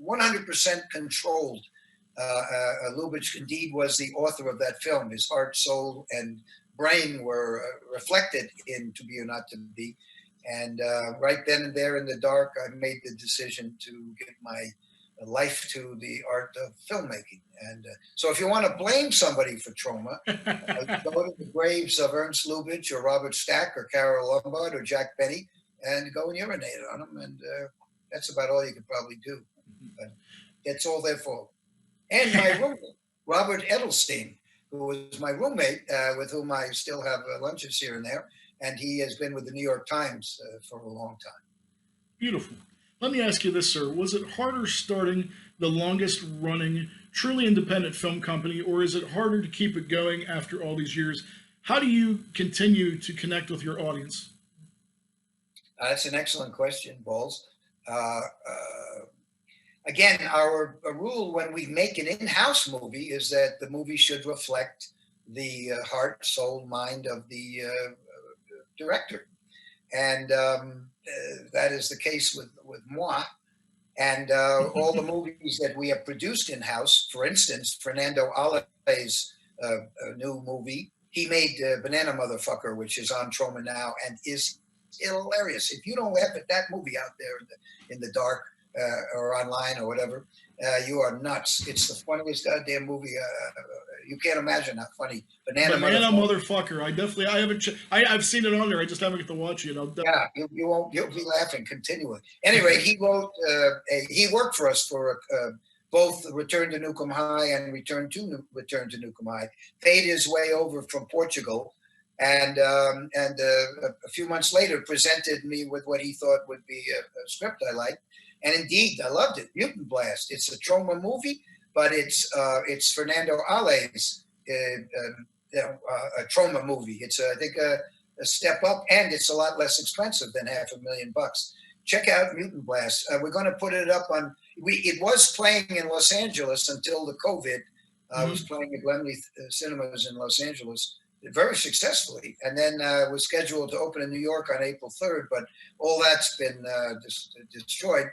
100% controlled. Lubitsch indeed was the author of that film. His heart, soul, and brain were reflected in To Be or Not to Be. And right then and there in the dark, I made the decision to give my life to the art of filmmaking. And so if you want to blame somebody for trauma, go to the graves of Ernst Lubitsch or Robert Stack or Carol Lombard or Jack Benny and go and urinate on them. And that's about all you could probably do. But it's all their fault. And my roommate, Robert Edelstein, who was my roommate, with whom I still have lunches here and there. And he has been with the New York Times for a long time. Beautiful. Let me ask you this, sir. Was it harder starting the longest running, truly independent film company, or is it harder to keep it going after all these years? How do you continue to connect with your audience? That's an excellent question, Balls. Again, our rule when we make an in-house movie is that the movie should reflect the heart, soul, mind of the director. And that is the case with moi. And all the movies that we have produced in-house, for instance, Fernando Ale's new movie, he made Banana Motherfucker, which is on Troma now and is hilarious. If you don't laugh at that movie out there in the dark or online or whatever, you are nuts. It's the funniest goddamn movie. You can't imagine how funny Banana Motherfucker. I haven't. I've seen it on there. I just haven't get to watch it. Yeah, you'll be laughing continually. Anyway, he wrote. He worked for us for both Return to Nukem High and Return to Nukem High. Paid his way over from Portugal, and a few months later presented me with what he thought would be a script I liked. And indeed, I loved it. Mutant Blast. It's a Troma movie, but it's Fernando Ale's a Troma movie. It's I think a step up, and it's a lot less expensive than $500,000. Check out Mutant Blast. We're going to put it up on. It was playing in Los Angeles until the COVID. I was playing at Laemmle Cinemas in Los Angeles very successfully, and then was scheduled to open in New York on April 3rd. But all that's been destroyed.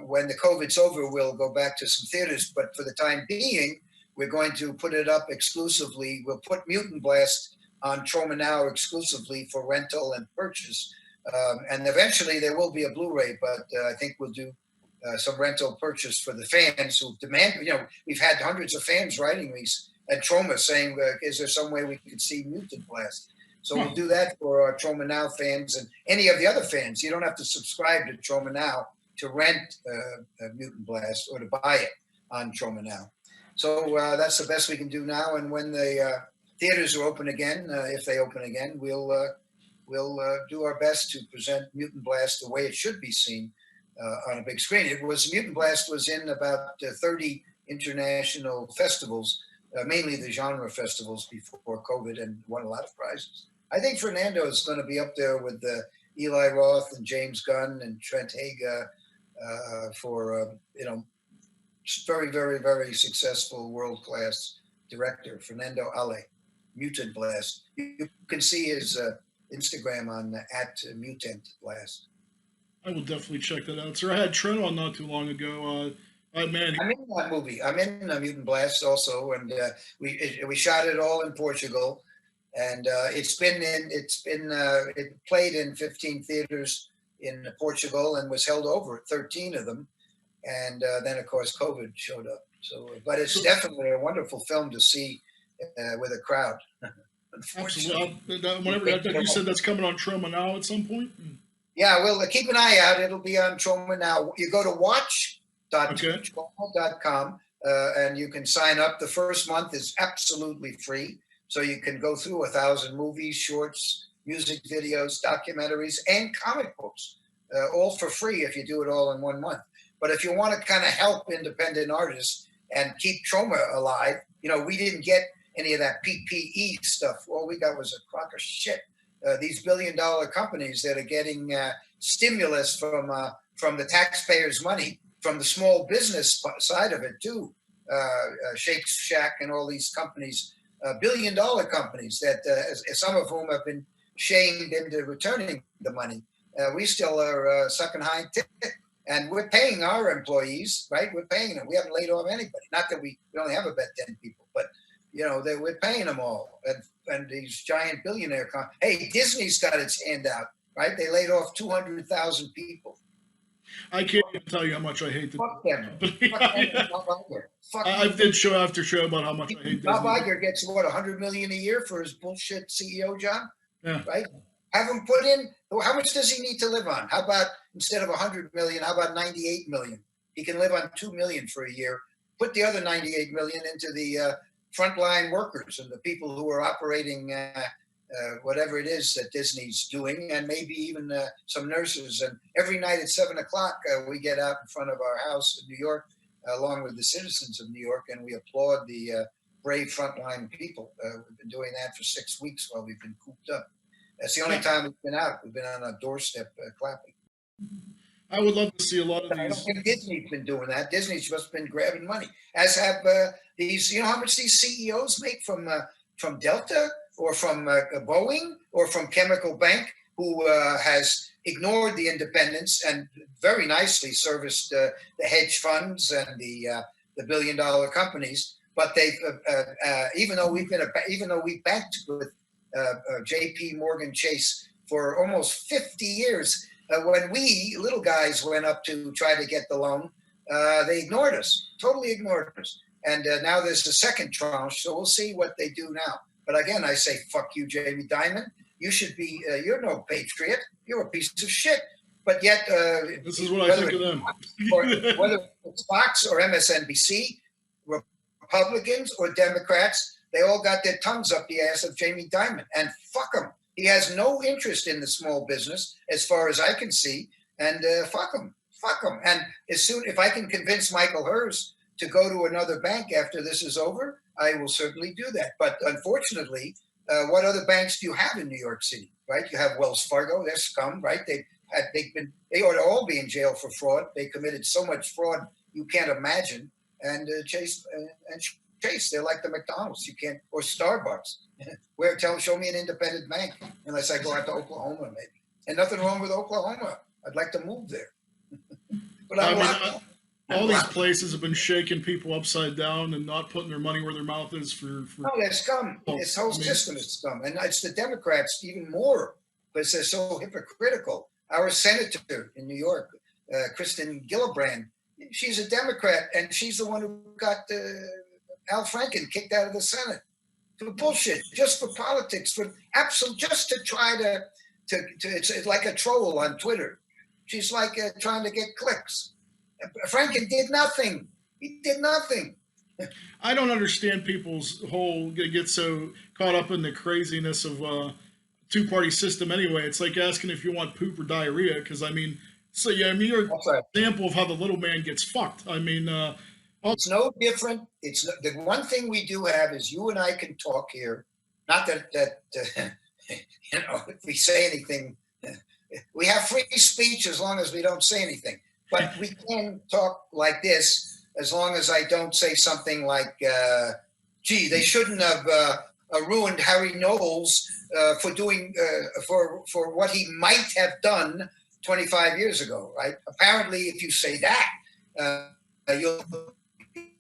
When the COVID's over, we'll go back to some theaters. But for the time being, we're going to put it up exclusively. We'll put Mutant Blast on Troma Now exclusively for rental and purchase. And eventually there will be a Blu-ray, but I think we'll do some rental purchase for the fans who demand. We've had hundreds of fans writing me at Troma saying, is there some way we could see Mutant Blast? So we'll do that for our Troma Now fans and any of the other fans. You don't have to subscribe to Troma Now to rent Mutant Blast or to buy it on Troma Now. So that's the best we can do now. And when the theaters are open again, if they open again, we'll do our best to present Mutant Blast the way it should be seen on a big screen. Mutant Blast was in about 30 international festivals, mainly the genre festivals before COVID, and won a lot of prizes. I think Fernando is going to be up there with Eli Roth and James Gunn and Trent Haga for very, very, very successful world-class director, Fernando Ale, Mutant Blast. You can see his Instagram on @Mutant Blast. I will definitely check that out, sir. I had Trent on not too long ago. Man, I'm in that movie. I'm in Mutant Blast also, and we shot it all in Portugal, and it played in 15 theaters in Portugal and was held over at 13 of them, and then of course COVID showed up. So, but it's definitely a wonderful film to see with a crowd. Absolutely. Whenever you said that's coming on Troma Now at some point. Yeah, well, keep an eye out. It'll be on Troma Now. You go to watch.troma.com and you can sign up. The first month is absolutely free. So you can go through 1,000 movies, shorts, music videos, documentaries, and comic books, all for free if you do it all in 1 month. But if you want to kind of help independent artists and keep Troma alive, we didn't get any of that PPE stuff. All we got was a crock of shit. These billion-dollar companies that are getting stimulus from the taxpayers' money, from the small business side of it too. Shake Shack and all these companies, billion-dollar companies that some of whom have been shamed into returning the money. We still are sucking high tit, and we're paying our employees, right? We're paying them. We haven't laid off anybody. Not that we only have about 10 people, but we're paying them all. And these giant billionaire hey, Disney's got its hand out, right? They laid off 200,000 people. I can't even tell you how much I hate the Fuck them. I did show after show about how much I hate Bob Disney. Iger gets what, $100 million a year for his bullshit CEO job, Yeah. right? Have him put in. How much does he need to live on? How about instead of 100 million? How about 98 million? He can live on 2 million for a year. Put the other 98 million into the frontline workers and the people who are operating whatever it is that Disney's doing, and maybe even some nurses. And every night at 7:00, we get out in front of our house in New York, along with the citizens of New York, and we applaud the brave frontline people. We've been doing that for 6 weeks while we've been cooped up. That's the only time we've been out. We've been on a doorstep clapping. I would love to see a lot of I don't these. think Disney's been doing that. Disney's just been grabbing money, as have these. You know how much these CEOs make from Delta or from Boeing or from Chemical Bank, who has ignored the independents and very nicely serviced the hedge funds and the billion-dollar companies. But they've even though we banked with J.P. Morgan Chase for almost 50 years. When we little guys went up to try to get the loan, they ignored us, totally ignored us. And now there's the second tranche, so we'll see what they do now. But again, I say, fuck you, Jamie Dimon. You should be, you're no patriot. You're a piece of shit. But yet, this is what I think of them. Whether it's Fox or MSNBC, Republicans or Democrats, they all got their tongues up the ass of Jamie Dimon. And fuck him. He has no interest in the small business, as far as I can see, and fuck him. And if I can convince Michael Hers to go to another bank after this is over, I will certainly do that. But unfortunately, what other banks do you have in New York City, right? You have Wells Fargo, they're scum, right? They ought to all be in jail for fraud. They committed so much fraud you can't imagine. And Chase, they're like the McDonald's. You can't, or Starbucks. Show me an independent bank, unless I go out to Oklahoma, maybe. And nothing wrong with Oklahoma. I'd like to move there. But all these places have been shaking people upside down and not putting their money where their mouth is for no, they're scum. This whole system is scum. And it's the Democrats even more, because they're so hypocritical. Our senator in New York, Kristen Gillibrand, she's a Democrat, and she's the one who got Al Franken kicked out of the Senate for bullshit, just for politics, just to try to it's like a troll on Twitter. She's like trying to get clicks. Franken did nothing. He did nothing. I don't understand people's whole get so caught up in the craziness of two-party system anyway. It's like asking if you want poop or diarrhea, because you're an example of how the little man gets fucked. It's no different. The one thing we do have is you and I can talk here. Not that if we say anything, we have free speech as long as we don't say anything. But we can talk like this as long as I don't say something like, "Gee, they shouldn't have ruined Harry Knowles for doing for what he might have done 25 years ago." Right? Apparently, if you say that, you'll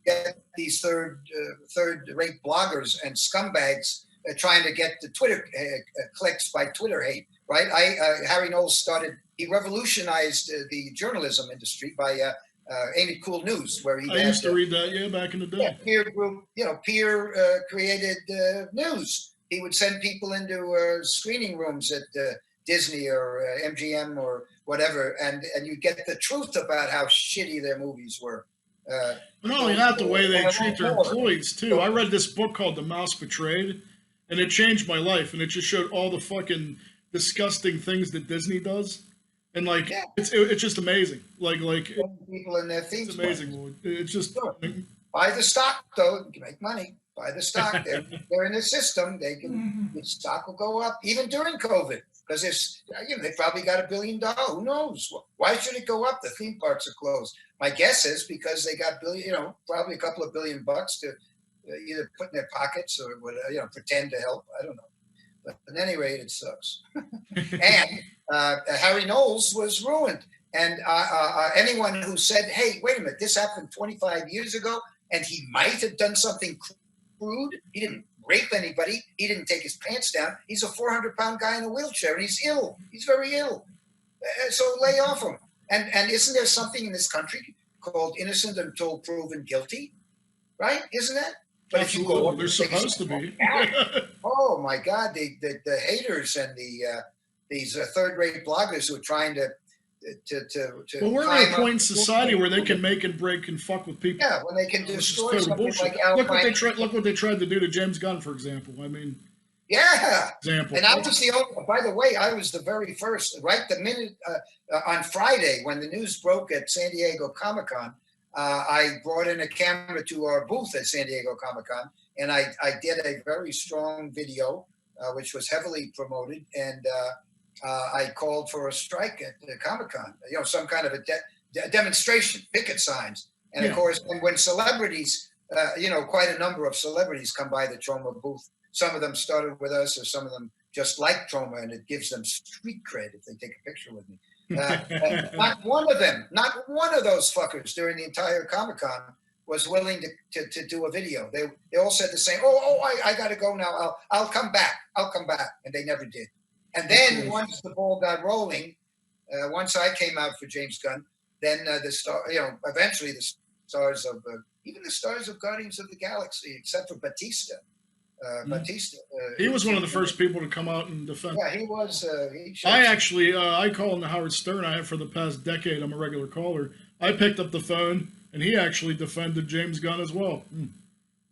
get these third-rate bloggers and scumbags trying to get the Twitter clicks by Twitter hate, right? Harry Knowles he revolutionized the journalism industry by Ain't It Cool News, where I used to read that, back in the day. Yeah, peer group, peer created news. He would send people into screening rooms at Disney or MGM or whatever, and you get the truth about how shitty their movies were. Not only that, the way they treat their employees too. I read this book called The Mouse Betrayed, and it changed my life, and it just showed all the fucking disgusting things that Disney does, and like it's just amazing. Like people in their theme it's amazing. parks. It's just Buy the stock though, you can make money. Buy the stock. They're in the system. They can the stock will go up even during COVID because they probably got $1 billion. Who knows? Why should it go up? The theme parks are closed. My guess is because they got probably a couple of $1 billion to either put in their pockets or pretend to help. I don't know. But at any rate, it sucks. And Harry Knowles was ruined. And anyone who said, hey, wait a minute, this happened 25 years ago, and he might have done something crude. He didn't rape anybody. He didn't take his pants down. He's a 400-pound guy in a wheelchair, and he's ill. He's very ill. So lay off him. And isn't there something in this country called innocent until proven guilty? Right? Isn't that? But if you go, they're supposed to be. Oh my God! The haters and these third-rate bloggers who are trying to. Well, we're at a point in society where they can make and break and fuck with people. Yeah, when they can destroy something bullshit. like look what they tried to do to James Gunn, for example. I mean, example. And I was the only. By the way, I was the very first. Right the minute on Friday when the news broke at San Diego Comic-Con. I brought in a camera to our booth at San Diego Comic-Con, and I did a very strong video, which was heavily promoted, and I called for a strike at the Comic-Con, some kind of a demonstration, picket signs. And of course, when celebrities, quite a number of celebrities come by the Troma booth, some of them started with us or some of them just like Troma, and it gives them street cred if they take a picture with me. Not one of those fuckers during the entire Comic-Con was willing to do a video. They all said the same. I got to go now. I'll come back. And they never did. And then once the ball got rolling, once I came out for James Gunn, then eventually the stars of even the stars of Guardians of the Galaxy, except for Batista. He was one of the first people to come out and defend. Yeah, he was. I call him the Howard Stern. I have for the past decade. I'm a regular caller. I picked up the phone, and he actually defended James Gunn as well.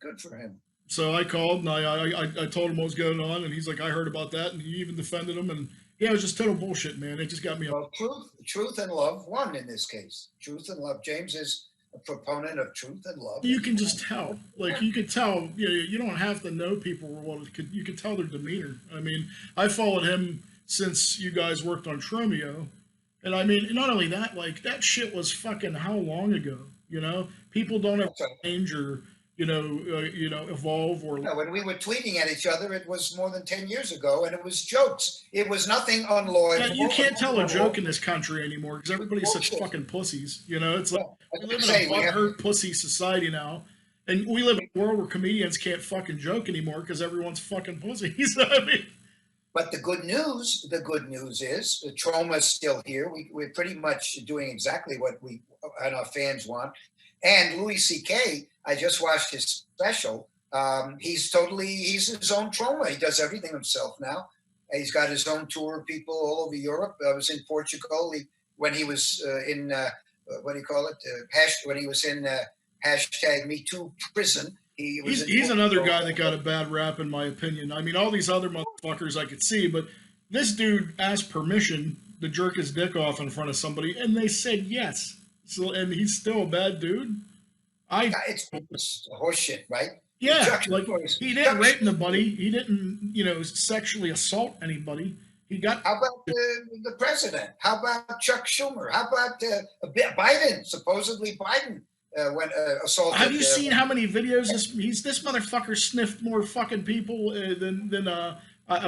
Good for him. So I called, and I told him what was going on, and he's like, I heard about that, and he even defended him, and it was just total bullshit, man. It just got me. Well, truth and love won in this case. Truth and love. James is a proponent of truth and love. You can just tell. You can tell. You don't have to know people. You can tell their demeanor. I mean, I followed him since you guys worked on Tromeo, and I mean, not only that, that shit was fucking how long ago? People don't ever change or evolve or. No, when we were tweeting at each other, it was more than 10 years ago, and it was jokes. It was nothing unloyal. Yeah, you can't tell a joke in this country anymore because everybody's such fucking pussies. It's like we live in a butthurt pussy society now, and we live in a world where comedians can't fucking joke anymore because everyone's fucking pussies. I mean. But the good news is the Troma is still here. We're pretty much doing exactly what we and our fans want. And Louis C.K., I just watched his special. He's his own Troma. He does everything himself now. He's got his own tour of people all over Europe. I was in Portugal when he was in, what do you call it? When he was in #MeToo prison. He's another guy that got a bad rap, in my opinion. I mean, all these other motherfuckers I could see, but this dude asked permission to jerk his dick off in front of somebody, and they said yes. So, and he's still a bad dude. It's horseshit, right? Yeah, he didn't rape nobody. He didn't, sexually assault anybody. How about the president? How about Chuck Schumer? How about Biden? Supposedly Biden went assaulted. Have you seen how many videos this motherfucker sniffed more fucking people than a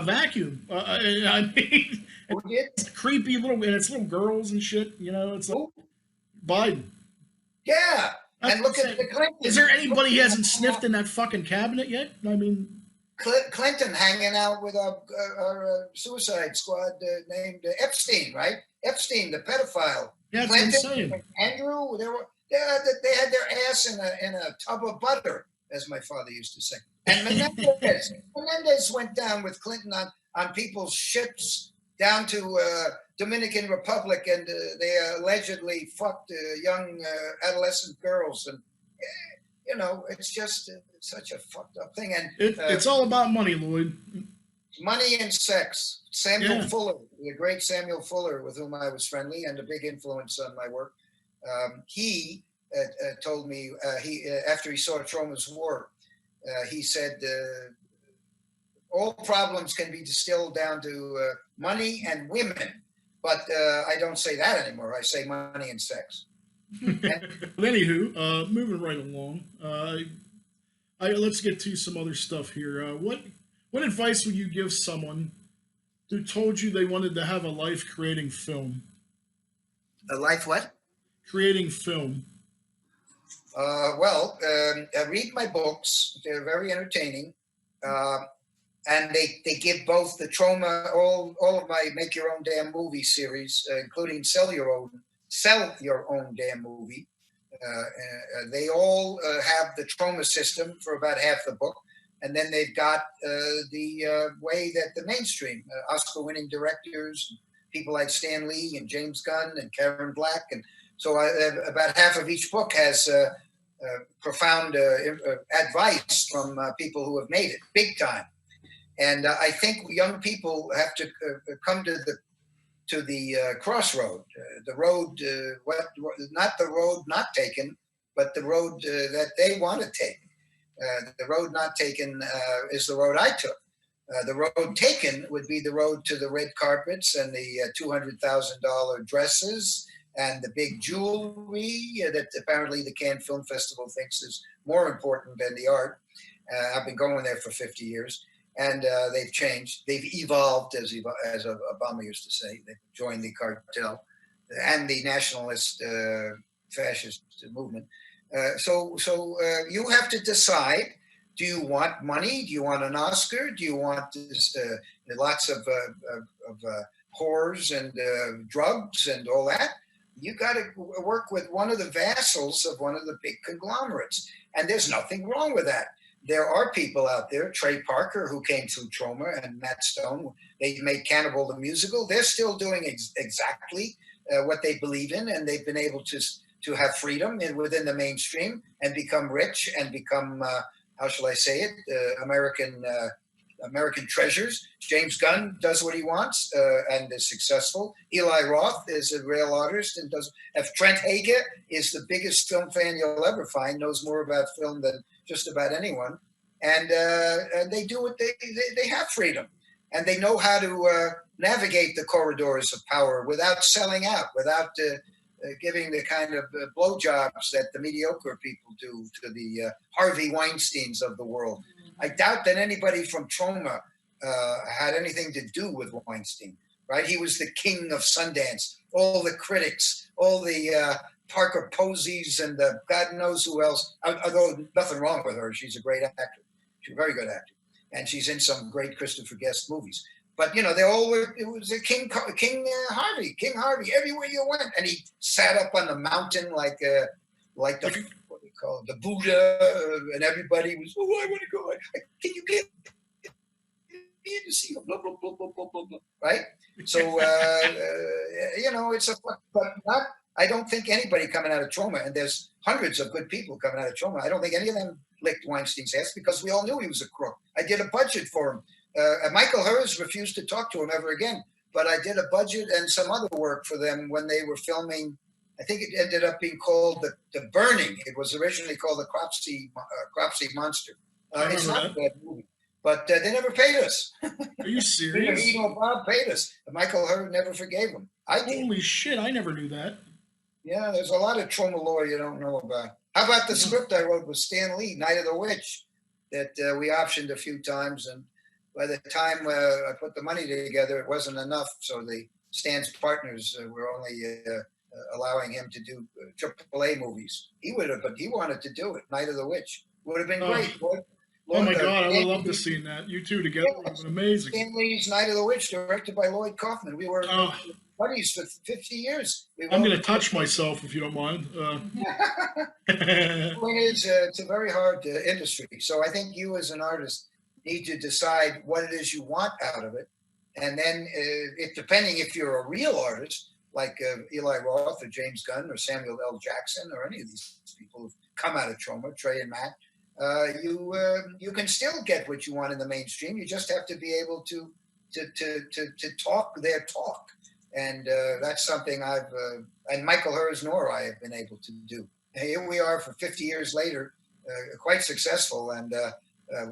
vacuum? I mean, it's creepy and it's little girls and shit. It's like Biden. Yeah. And look at the Clinton. Is there anybody he hasn't sniffed in that fucking cabinet yet? I mean, Clinton hanging out with our Suicide Squad named Epstein, right? Epstein, the pedophile. Yeah, that's Clinton, insane. Andrew, they had their ass in a tub of butter, as my father used to say. And Menendez went down with Clinton on people's ships down to Dominican Republic, and they allegedly fucked young adolescent girls. And it's just such a fucked up thing. And It's all about money, Lloyd. money and sex. Samuel Yeah. Fuller, the great Samuel Fuller, with whom I was friendly and a big influence on my work, he told me, after he saw Troma's War, he said, all problems can be distilled down to money and women. But I don't say that anymore. I say money and sex. But anywho, moving right along, let's get to some other stuff here. What advice would you give someone who told you they wanted to have a life creating film? A life what? Creating film. Read my books. They're very entertaining. And they give both the Troma, all of my Make Your Own Damn Movie series, including Sell Your Own Damn Movie. They all have the Troma system for about half the book. And then they've got the way that the mainstream, Oscar-winning directors, people like Stan Lee and James Gunn and Karen Black. And so about half of each book has profound advice from people who have made it big time. And I think young people have to come to the crossroad, the road, not the road not taken, but the road that they want to take. The road not taken is the road I took. The road taken would be the road to the red carpets and the $200,000 dresses and the big jewelry that apparently the Cannes Film Festival thinks is more important than the art. I've been going there for 50 years. And they've changed. They've evolved, as Obama used to say. They've joined the cartel and the nationalist fascist movement. So you have to decide, do you want money? Do you want an Oscar? Do you want lots of whores and drugs and all that? You got to work with one of the vassals of one of the big conglomerates. And there's nothing wrong with that. There are people out there, Trey Parker, who came through Troma, and Matt Stone. They made Cannibal the musical. They're still doing exactly what they believe in, and they've been able to have freedom within the mainstream and become rich and become, how shall I say it, American treasures. James Gunn does what he wants and is successful. Eli Roth is a real artist and does. If Trent Hager is the biggest film fan you'll ever find, knows more about film than just about anyone, and they do what they have freedom, and they know how to navigate the corridors of power without selling out, without giving the kind of blowjobs that the mediocre people do to the Harvey Weinsteins of the world. I doubt that anybody from Troma had anything to do with Weinstein, right? He was the king of Sundance. All the critics, all the Parker Posies and God knows who else, although nothing wrong with her. She's a great actor. She's a very good actor. And she's in some great Christopher Guest movies. But, they all were, it was a King Harvey, everywhere you went. And he sat up on the mountain like the, what do you call it, the Buddha, and everybody was, I want to go. Can you get me to see him? Blah, blah, blah, blah, blah, blah, blah. Right? So, it's but not, I don't think anybody coming out of Troma, and there's hundreds of good people coming out of Troma, I don't think any of them licked Weinstein's ass because we all knew he was a crook. I did a budget for him. Michael Hers refused to talk to him ever again, but I did a budget and some other work for them when they were filming. I think it ended up being called The Burning. It was originally called the Cropsey Monster. It's not a bad movie, but they never paid us. Are you serious? Bob paid us. Michael Hers never forgave him. Holy shit, I never knew that. Yeah, there's a lot of Troma lore you don't know about. How about the script I wrote with Stan Lee, Night of the Witch, that we optioned a few times, and by the time I put the money together, it wasn't enough. So Stan's partners were only allowing him to do AAA movies. He would have, but he wanted to do it. Night of the Witch would have been great. Oh my God, I would love to see that. You two together would have been amazing. Stan Lee's Night of the Witch, directed by Lloyd Kaufman. We were buddies for 50 years. I'm going to touch myself if you don't mind. The point is, it's a very hard industry. So I think you as an artist need to decide what it is you want out of it. And then depending if you're a real artist, like Eli Roth or James Gunn or Samuel L. Jackson or any of these people who've come out of Troma, Trey and Matt, you can still get what you want in the mainstream. You just have to be able to talk their talk, and that's something I've and Michael Hers nor I have been able to do. And here we are for 50 years later, quite successful, and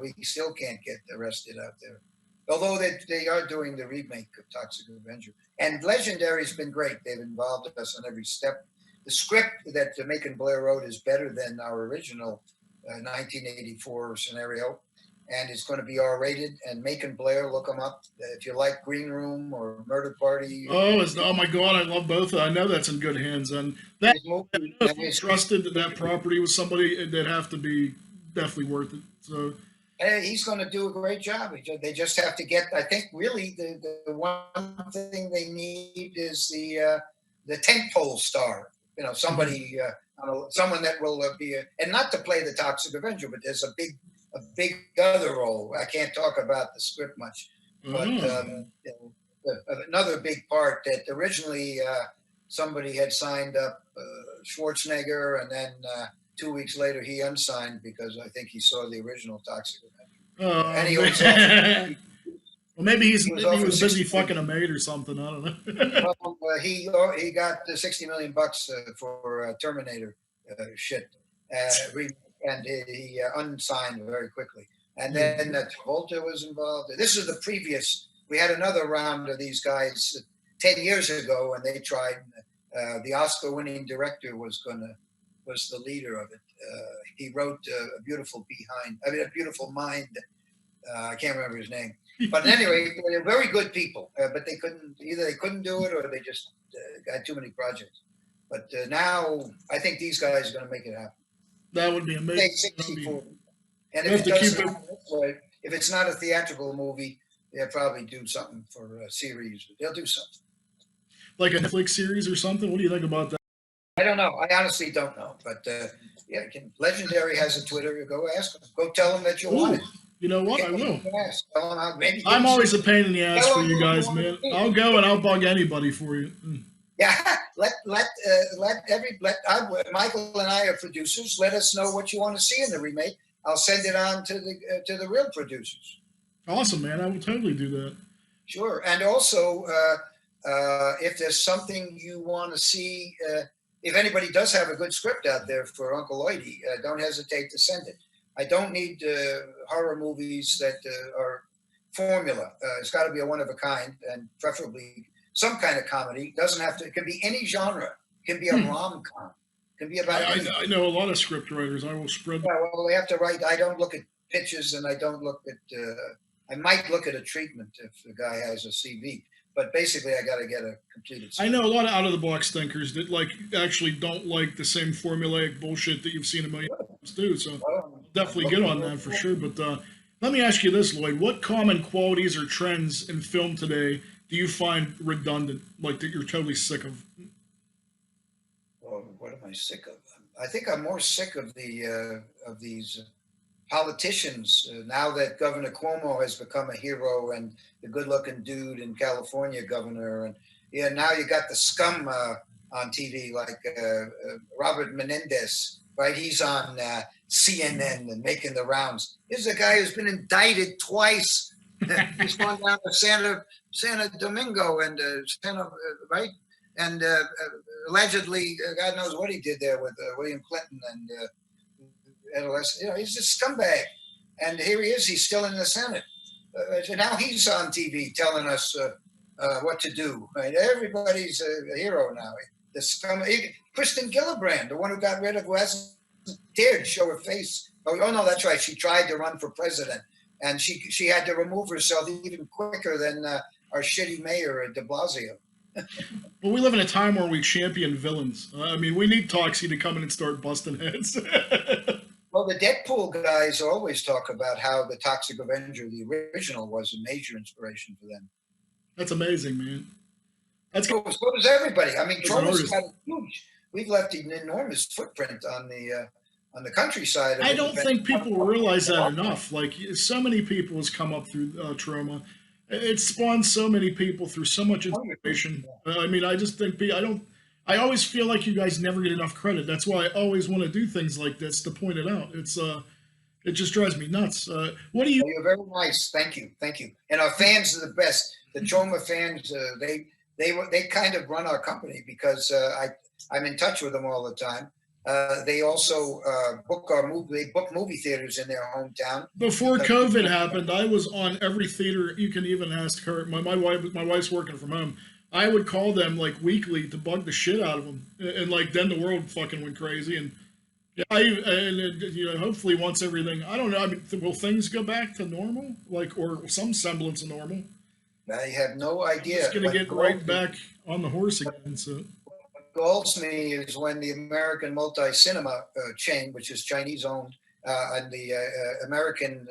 we still can't get arrested out there. Although they are doing the remake of Toxic Avenger. And Legendary's been great. They've involved us on every step. The script that Macon Blair wrote is better than our original 1984 scenario. And it's going to be R-rated. And Macon Blair, look them up. If you like Green Room or Murder Party. Oh my God, I love both. I know that's in good hands. And that, if you trusted that property with somebody, it'd have to be definitely worth it. So he's going to do a great job. They just have to get, I think, really the one thing they need is the tentpole star. You know, somebody, someone that will be, and not to play the Toxic Avenger, but there's a big other role. I can't talk about the script much, but another big part that originally somebody had signed up Schwarzenegger, and then 2 weeks later he unsigned because I think he saw the original Toxic Avenger. And he was well, maybe he was busy fucking a maid or something. I don't know. Well, he got $60 million for Terminator shit, and he unsigned very quickly. And then Travolta was involved. This is the previous. We had another round of these guys 10 years ago, and they tried. The Oscar-winning director was the leader of it. He wrote a beautiful mind. I can't remember his name, but anyway, they're very good people. But they couldn't do it, or they just got too many projects. But now I think these guys are going to make it happen. That would be amazing. 60-40. And if it's not a theatrical movie, they'll probably do something for a series. They'll do something. Like a Netflix series or something? What do you think about that? I don't know. I honestly don't know. But Legendary has a Twitter. Go ask them. Go tell them that you want it. You know what? I will. Tell them maybe I'm always a pain in the ass for you guys, man. I'll go and I'll bug anybody for you. Yeah, Michael and I are producers. Let us know what you want to see in the remake. I'll send it on to the real producers. Awesome, man. I will totally do that. Sure. And also, if there's something you want to see, if anybody does have a good script out there for Uncle Lloydie, don't hesitate to send it. I don't need horror movies that are formula. It's got to be a one of a kind, and preferably some kind of comedy. Doesn't have to. It can be any genre. It can be a rom-com. It can be about. I know a lot of script writers. I will spread. Yeah, well, they have to write. I don't look at pitches, and I don't look at. I might look at a treatment if the guy has a CV. But basically, I got to get a completed script. I know a lot of out-of-the-box thinkers that actually don't like the same formulaic bullshit that you've seen a million times do. So I'll definitely get on that for sure. But let me ask you this, Lloyd: what common qualities or trends in film today do you find redundant, like that you're totally sick of? Well, what am I sick of? I think I'm more sick of these politicians now that Governor Cuomo has become a hero and the good-looking dude in California governor, and now you got the scum on TV like Robert Menendez, right? He's on CNN and making the rounds. This is a guy who's been indicted twice. He's gone down to Santa Domingo and right, and allegedly, God knows what he did there with William Clinton and adolescent. He's a scumbag, and here he is. He's still in the Senate. So now he's on TV telling us what to do. Right? Everybody's a hero now. The scum. Kristen Gillibrand, the one who got rid of, who hasn't dared show her face. Oh no, that's right. She tried to run for president, and she had to remove herself even quicker than our shitty mayor de Blasio. Well, we live in a time where we champion villains. I mean, we need Toxie to come in and start busting heads. Well, the Deadpool guys always talk about how the Toxic Avenger, the original, was a major inspiration for them. That's amazing, man. So does everybody. I mean, Troma's got a huge. We've left an enormous footprint on the countryside. I don't think people realize that enough. Like, so many people has come up through Troma, It spawned so many people through so much information. I mean, I just think I always feel like you guys never get enough credit. That's why I always want to do things like this to point it out. It just drives me nuts. What do you? You're very nice. Thank you. Thank you. And our fans are the best. The Troma fans, they kind of run our company because I'm in touch with them all the time. They also book our movie. They book movie theaters in their hometown. Before COVID happened, I was on every theater. You can even ask her. My wife's working from home. I would call them like weekly to bug the shit out of them, and like then the world fucking went crazy. And hopefully once everything, I don't know. I mean, will things go back to normal, like or some semblance of normal? I have no idea. It's gonna get right back on the horse again. So. Galls me is when the American multi-cinema chain, which is Chinese owned, and the American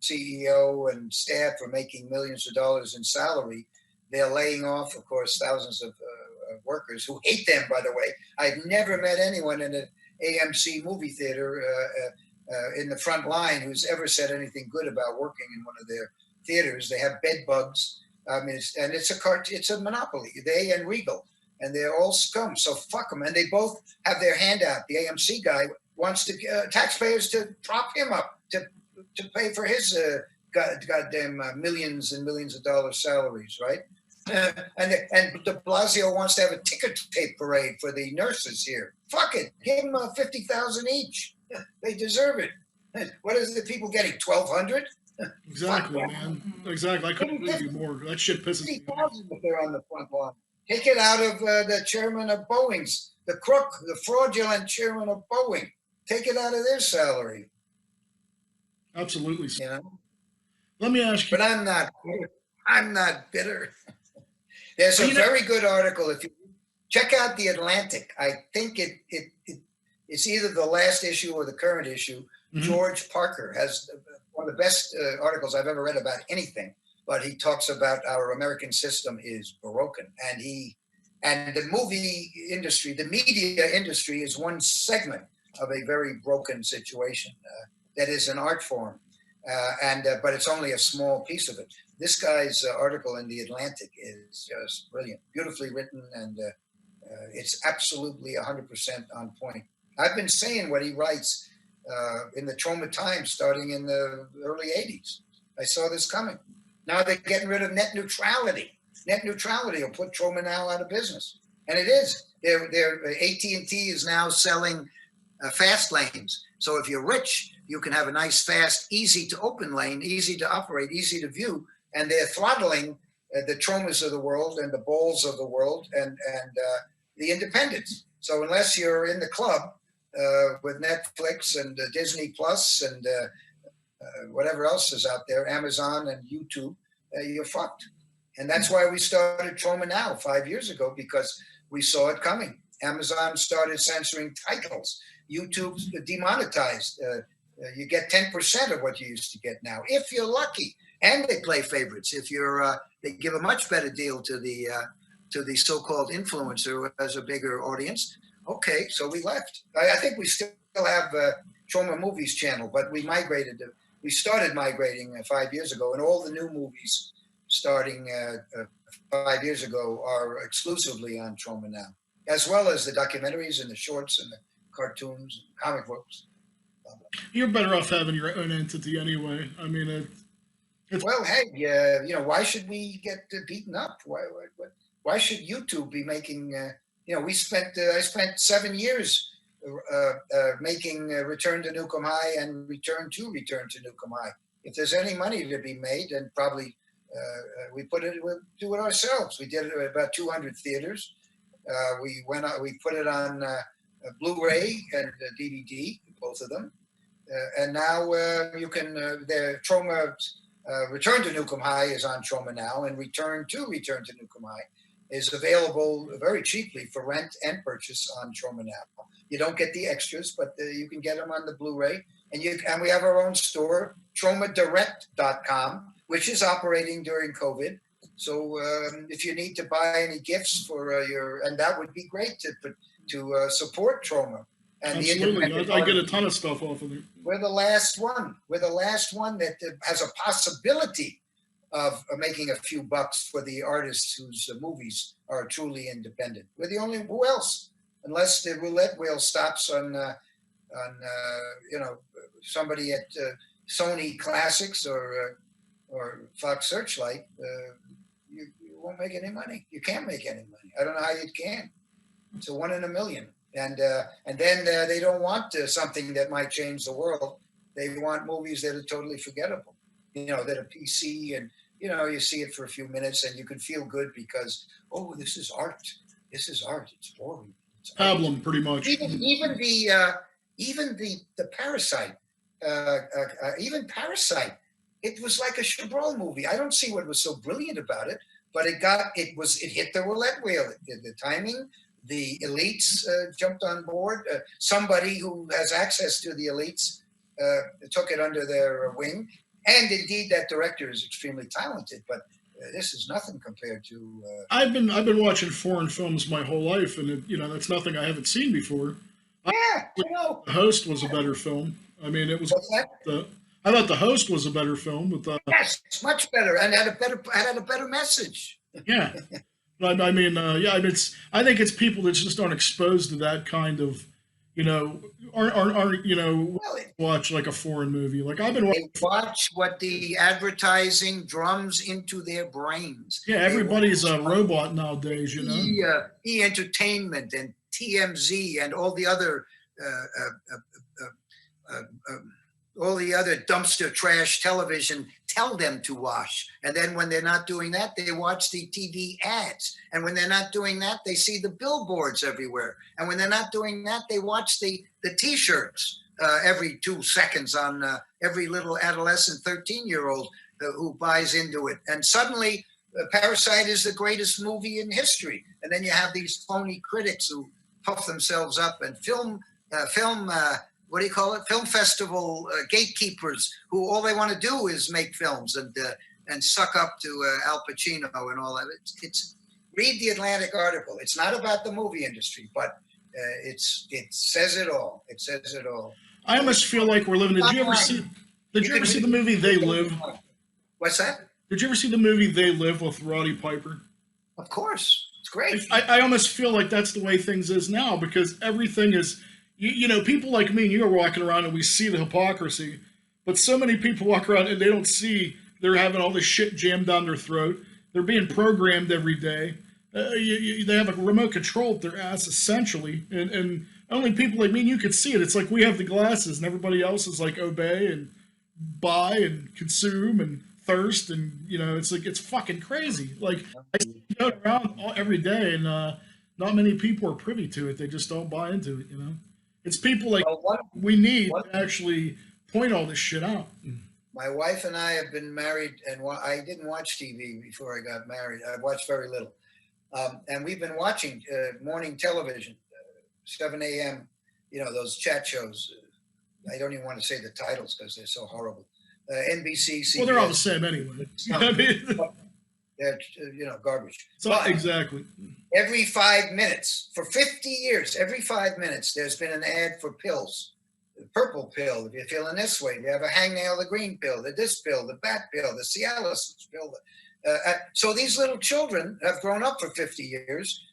CEO and staff are making millions of dollars in salary. They're laying off, of course, thousands of workers who hate them, by the way. I've never met anyone in an AMC movie theater in the front line who's ever said anything good about working in one of their theaters. They have bed bugs. I mean, it's a monopoly. They and Regal. And they're all scum, so fuck them. And they both have their hand out. The AMC guy wants taxpayers to prop him up to pay for his goddamn millions and millions of dollars salaries, right? And de Blasio wants to have a ticker tape parade for the nurses here. Fuck it, give them $50,000 each. They deserve it. What is the people getting? 1,200? Exactly, man. Exactly. I couldn't agree with you more. That shit pisses me off. 50,000 if they're on the front line. Take it out of the chairman of Boeing's, the crook, the fraudulent chairman of Boeing. Take it out of their salary. Absolutely. You know? Let me ask you. But I'm not bitter. I'm not bitter. There's a very good article. If you check out The Atlantic, I think it's either the last issue or the current issue. Mm-hmm. George Parker has one of the best articles I've ever read about anything. But he talks about our American system is broken, and the movie industry, the media industry, is one segment of a very broken situation that is an art form, but it's only a small piece of it. This guy's article in The Atlantic is just brilliant, beautifully written, and it's absolutely 100% on point. I've been saying what he writes in the Troma Times starting in the early 80s. I saw this coming. Now they're getting rid of net neutrality. Net neutrality will put Troma Now out of business, and it is. AT&T is now selling fast lanes. So if you're rich, you can have a nice, fast, easy to open lane, easy to operate, easy to view, and they're throttling the Tromas of the world and the Balls of the world and the independents. So unless you're in the club with Netflix and Disney Plus and whatever else is out there, Amazon and YouTube, you're fucked. And that's why we started Troma Now 5 years ago, because we saw it coming. Amazon started censoring titles. YouTube demonetized. You get 10% of what you used to get now, if you're lucky. And they play favorites. If you're, they give a much better deal to the so-called influencer who has a bigger audience. Okay, so we left. I think we still have Troma Movies channel, but we started migrating 5 years ago, and all the new movies starting 5 years ago are exclusively on Troma Now, as well as the documentaries and the shorts and the cartoons, and comic books. You're better off having your own entity anyway. I mean, well, hey, why should we get beaten up? Why should YouTube be making? I spent 7 years making Return to Nukem High and Return to Nukem High. If there's any money to be made, then probably we'll do it ourselves. We did it at about 200 theaters. We put it on Blu-ray and DVD, both of them. And now you can, the Troma Return to Nukem High is on Troma Now, and Return to Nukem High is available very cheaply for rent and purchase on Troma Now. You don't get the extras, but you can get them on the Blu-ray. And we have our own store, TromaDirect.com, which is operating during COVID. So if you need to buy any gifts for and that would be great to support Troma. And absolutely, I get a ton of stuff off of it. We're the last one. We're the last one that has a possibility of making a few bucks for the artists whose movies are truly independent. We're the only, who else? Unless the roulette wheel stops on somebody at Sony Classics or Fox Searchlight, you won't make any money. You can't make any money. I don't know how you can. It's a 1 in a million. And then they don't want something that might change the world. They want movies that are totally forgettable, that are PC, and you see it for a few minutes and you can feel good because, oh, this is art. This is art. It's boring. It's Pablum, pretty much. Even the Parasite, even Parasite, it was like a Chabrol movie. I don't see what was so brilliant about it, but it hit the roulette wheel. The timing, the elites jumped on board. Somebody who has access to the elites took it under their wing, and indeed that director is extremely talented. But this is nothing compared to. I've been watching foreign films my whole life, and that's nothing I haven't seen before. Yeah, The Host was a better film. I mean, it was. What's that? I thought The Host was a better film with. Yes, it's much better, and had a better message. Yeah, I mean, I think it's people that just aren't exposed to that kind of, aren't watch like a foreign movie. Like I've been watching. They watch what the advertising drums into their brains. Yeah, everybody's a robot nowadays, E Entertainment and TMZ and all the other dumpster trash television tell them to watch. And then when they're not doing that, they watch the TV ads. And when they're not doing that, they see the billboards everywhere. And when they're not doing that, they watch the T-shirts every 2 seconds on every little adolescent 13-year-old who buys into it. And suddenly, Parasite is the greatest movie in history. And then you have these phony critics who puff themselves up and film festival gatekeepers who all they want to do is make films and suck up to Al Pacino and all that. Read the Atlantic article. It's not about the movie industry, but it says it all. It says it all. I almost feel like we're living. Did you ever see the movie They Live? What's that? Did you ever see the movie They Live with Roddy Piper? Of course. It's great. I almost feel like that's the way things is now because everything is, people like me and you are walking around and we see the hypocrisy, but so many people walk around and they don't see they're having all this shit jammed down their throat. They're being programmed every day. They have a remote control at their ass, essentially, and only people like me and you could see it. It's like we have the glasses and everybody else is like obey and buy and consume and thirst, and it's like it's fucking crazy. Like I go around every day, and not many people are privy to it. They just don't buy into it. It's people like we need to actually point all this shit out. My wife and I have been married, and I didn't watch TV before I got married. I watched very little, and we've been watching morning television, 7 a.m. Those chat shows. I don't even want to say the titles because they're so horrible. NBC, CBS. Well, they're all the same anyway. They're garbage. So exactly. Every 5 minutes for 50 years, every 5 minutes, there's been an ad for pills. The purple pill, if you're feeling this way. You have a hangnail, the green pill, this pill, the bat pill, the Cialis pill. So these little children have grown up for 50 years,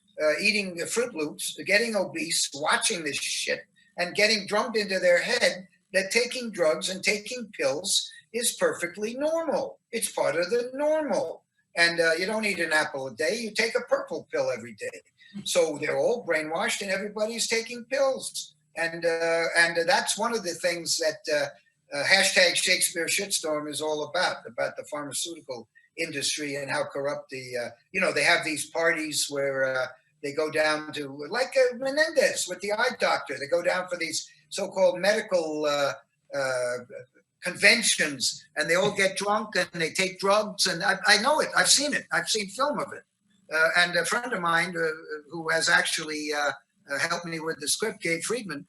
eating Fruit Loops, getting obese, watching this shit, and getting drummed into their head that taking drugs and taking pills is perfectly normal. It's part of the normal. And you don't eat an apple a day. You take a purple pill every day. So they're all brainwashed and everybody's taking pills. And that's one of the things that hashtag Shakespeare Shitstorm is all about the pharmaceutical industry and how corrupt they have these parties where they go down to, like Menendez with the eye doctor, they go down for these so-called medical conventions, and they all get drunk and they take drugs. And I know it. I've seen it. I've seen film of it. And a friend of mine who has actually helped me with the script, Gabe Friedman,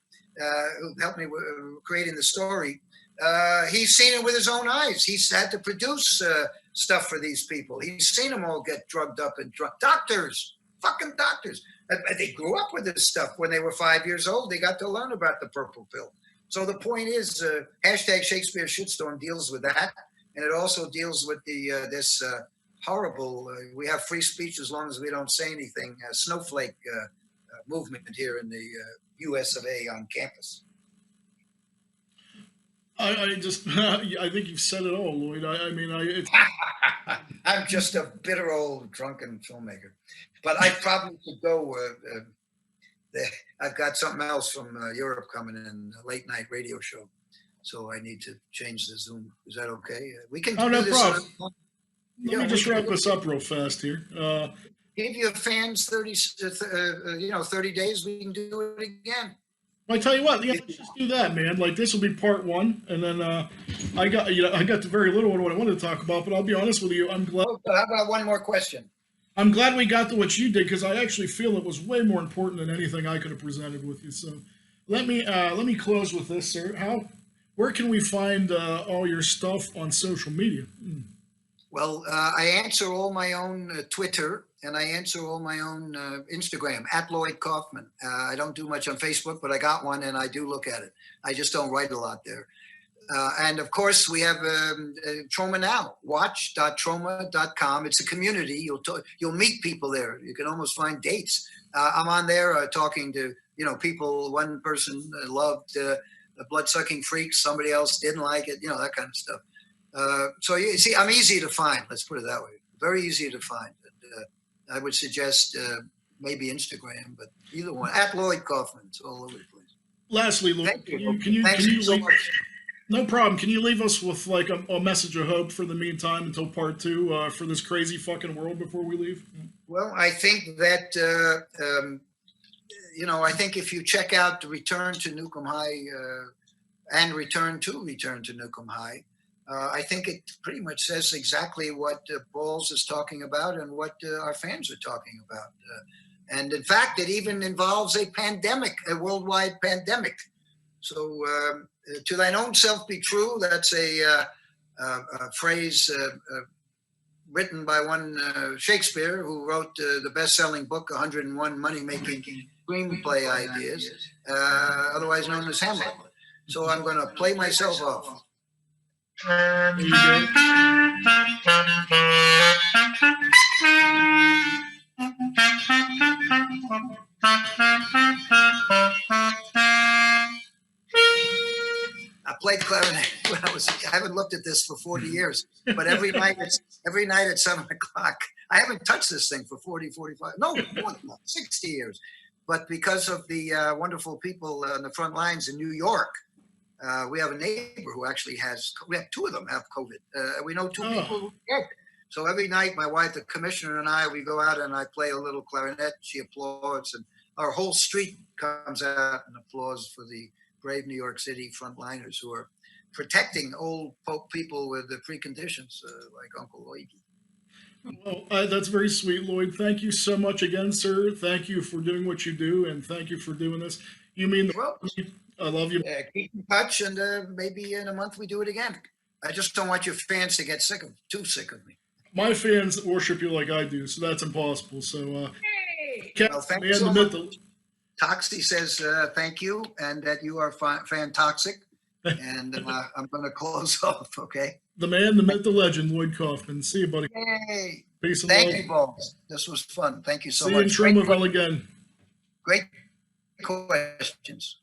who helped me with creating the story, he's seen it with his own eyes. He's had to produce stuff for these people. He's seen them all get drugged up and drunk. Doctors, fucking doctors. They grew up with this stuff when they were 5 years old. They got to learn about the purple pill. So the point is, hashtag Shakespeare Shitstorm deals with that. and it also deals with this horrible. We have free speech as long as we don't say anything. Snowflake movement here in the U.S. of A. on campus. I just, I think you've said it all, Lloyd. I mean, it's... I'm just a bitter old drunken filmmaker, but I probably could go. I've got something else from Europe coming in, a late night radio show, so I need to change the Zoom. Is that okay? We can. Oh, do no this problem. Let me just wrap this up real fast here. Give your fans 30 days. We can do it again. I tell you what, yeah, let's just do that, man. Like, this will be part one, and then I got the very little one what I wanted to talk about. But I'll be honest with you, I'm glad. Oh, how about one more question? I'm glad we got to what you did, because I actually feel it was way more important than anything I could have presented with you. So let me close with this, sir. Where can we find all your stuff on social media? Well, I answer all my own Twitter, and I answer all my own Instagram, at Lloyd Kaufman. I don't do much on Facebook, but I got one, and I do look at it. I just don't write a lot there. And of course, we have Trauma Now, watch.trauma.com. It's a community. You'll meet people there. You can almost find dates. I'm on there talking to people. One person loved Blood-Sucking Freaks. Somebody else didn't like it. That kind of stuff. So you see, I'm easy to find. Let's put it that way. Very easy to find. And, I would suggest maybe Instagram, but either one. At Lloyd Kaufman. It's all over the place. Lastly, Lloyd, can you so much. No problem. Can you leave us with like a message of hope for the meantime until part two for this crazy fucking world before we leave? Well, I think that I think if you check out Return to Nukem High and Return to Nukem High, I think it pretty much says exactly what Balls is talking about and what our fans are talking about. And in fact, it even involves a pandemic, a worldwide pandemic. So to thine own self be true, that's a phrase written by one Shakespeare, who wrote the best-selling book, 101 Money-Making Screenplay Ideas, otherwise known as Hamlet. So I'm going to play myself off. There you go. I played clarinet when I haven't looked at this for 40 years, but every night at 7 o'clock. I haven't touched this thing for 40, 45, no, more than 60 years. But because of the wonderful people on the front lines in New York, we have a neighbor who actually we have two of them have COVID. We know two people who get it. So every night, my wife, the commissioner, and we go out and I play a little clarinet. She applauds, and our whole street comes out and applauds for the brave New York City frontliners who are protecting old people with the preconditions, like Uncle Lloyd. Well, that's very sweet, Lloyd. Thank you so much again, sir. Thank you for doing what you do, and thank you for doing this. You mean the world. I love you. Keep in touch, and maybe in a month we do it again. I just don't want your fans to get too sick of me. My fans worship you like I do, so that's impossible. So, well, thank you so much. Toxie says thank you, and that you are fantoxic. And I'm going to close off, okay? The man, the myth, the legend, Lloyd Kaufman. See you, buddy. Yay. Peace and Thank love. You, Balls. This was fun. Thank you so See much. See you in Traumaville again. Great questions.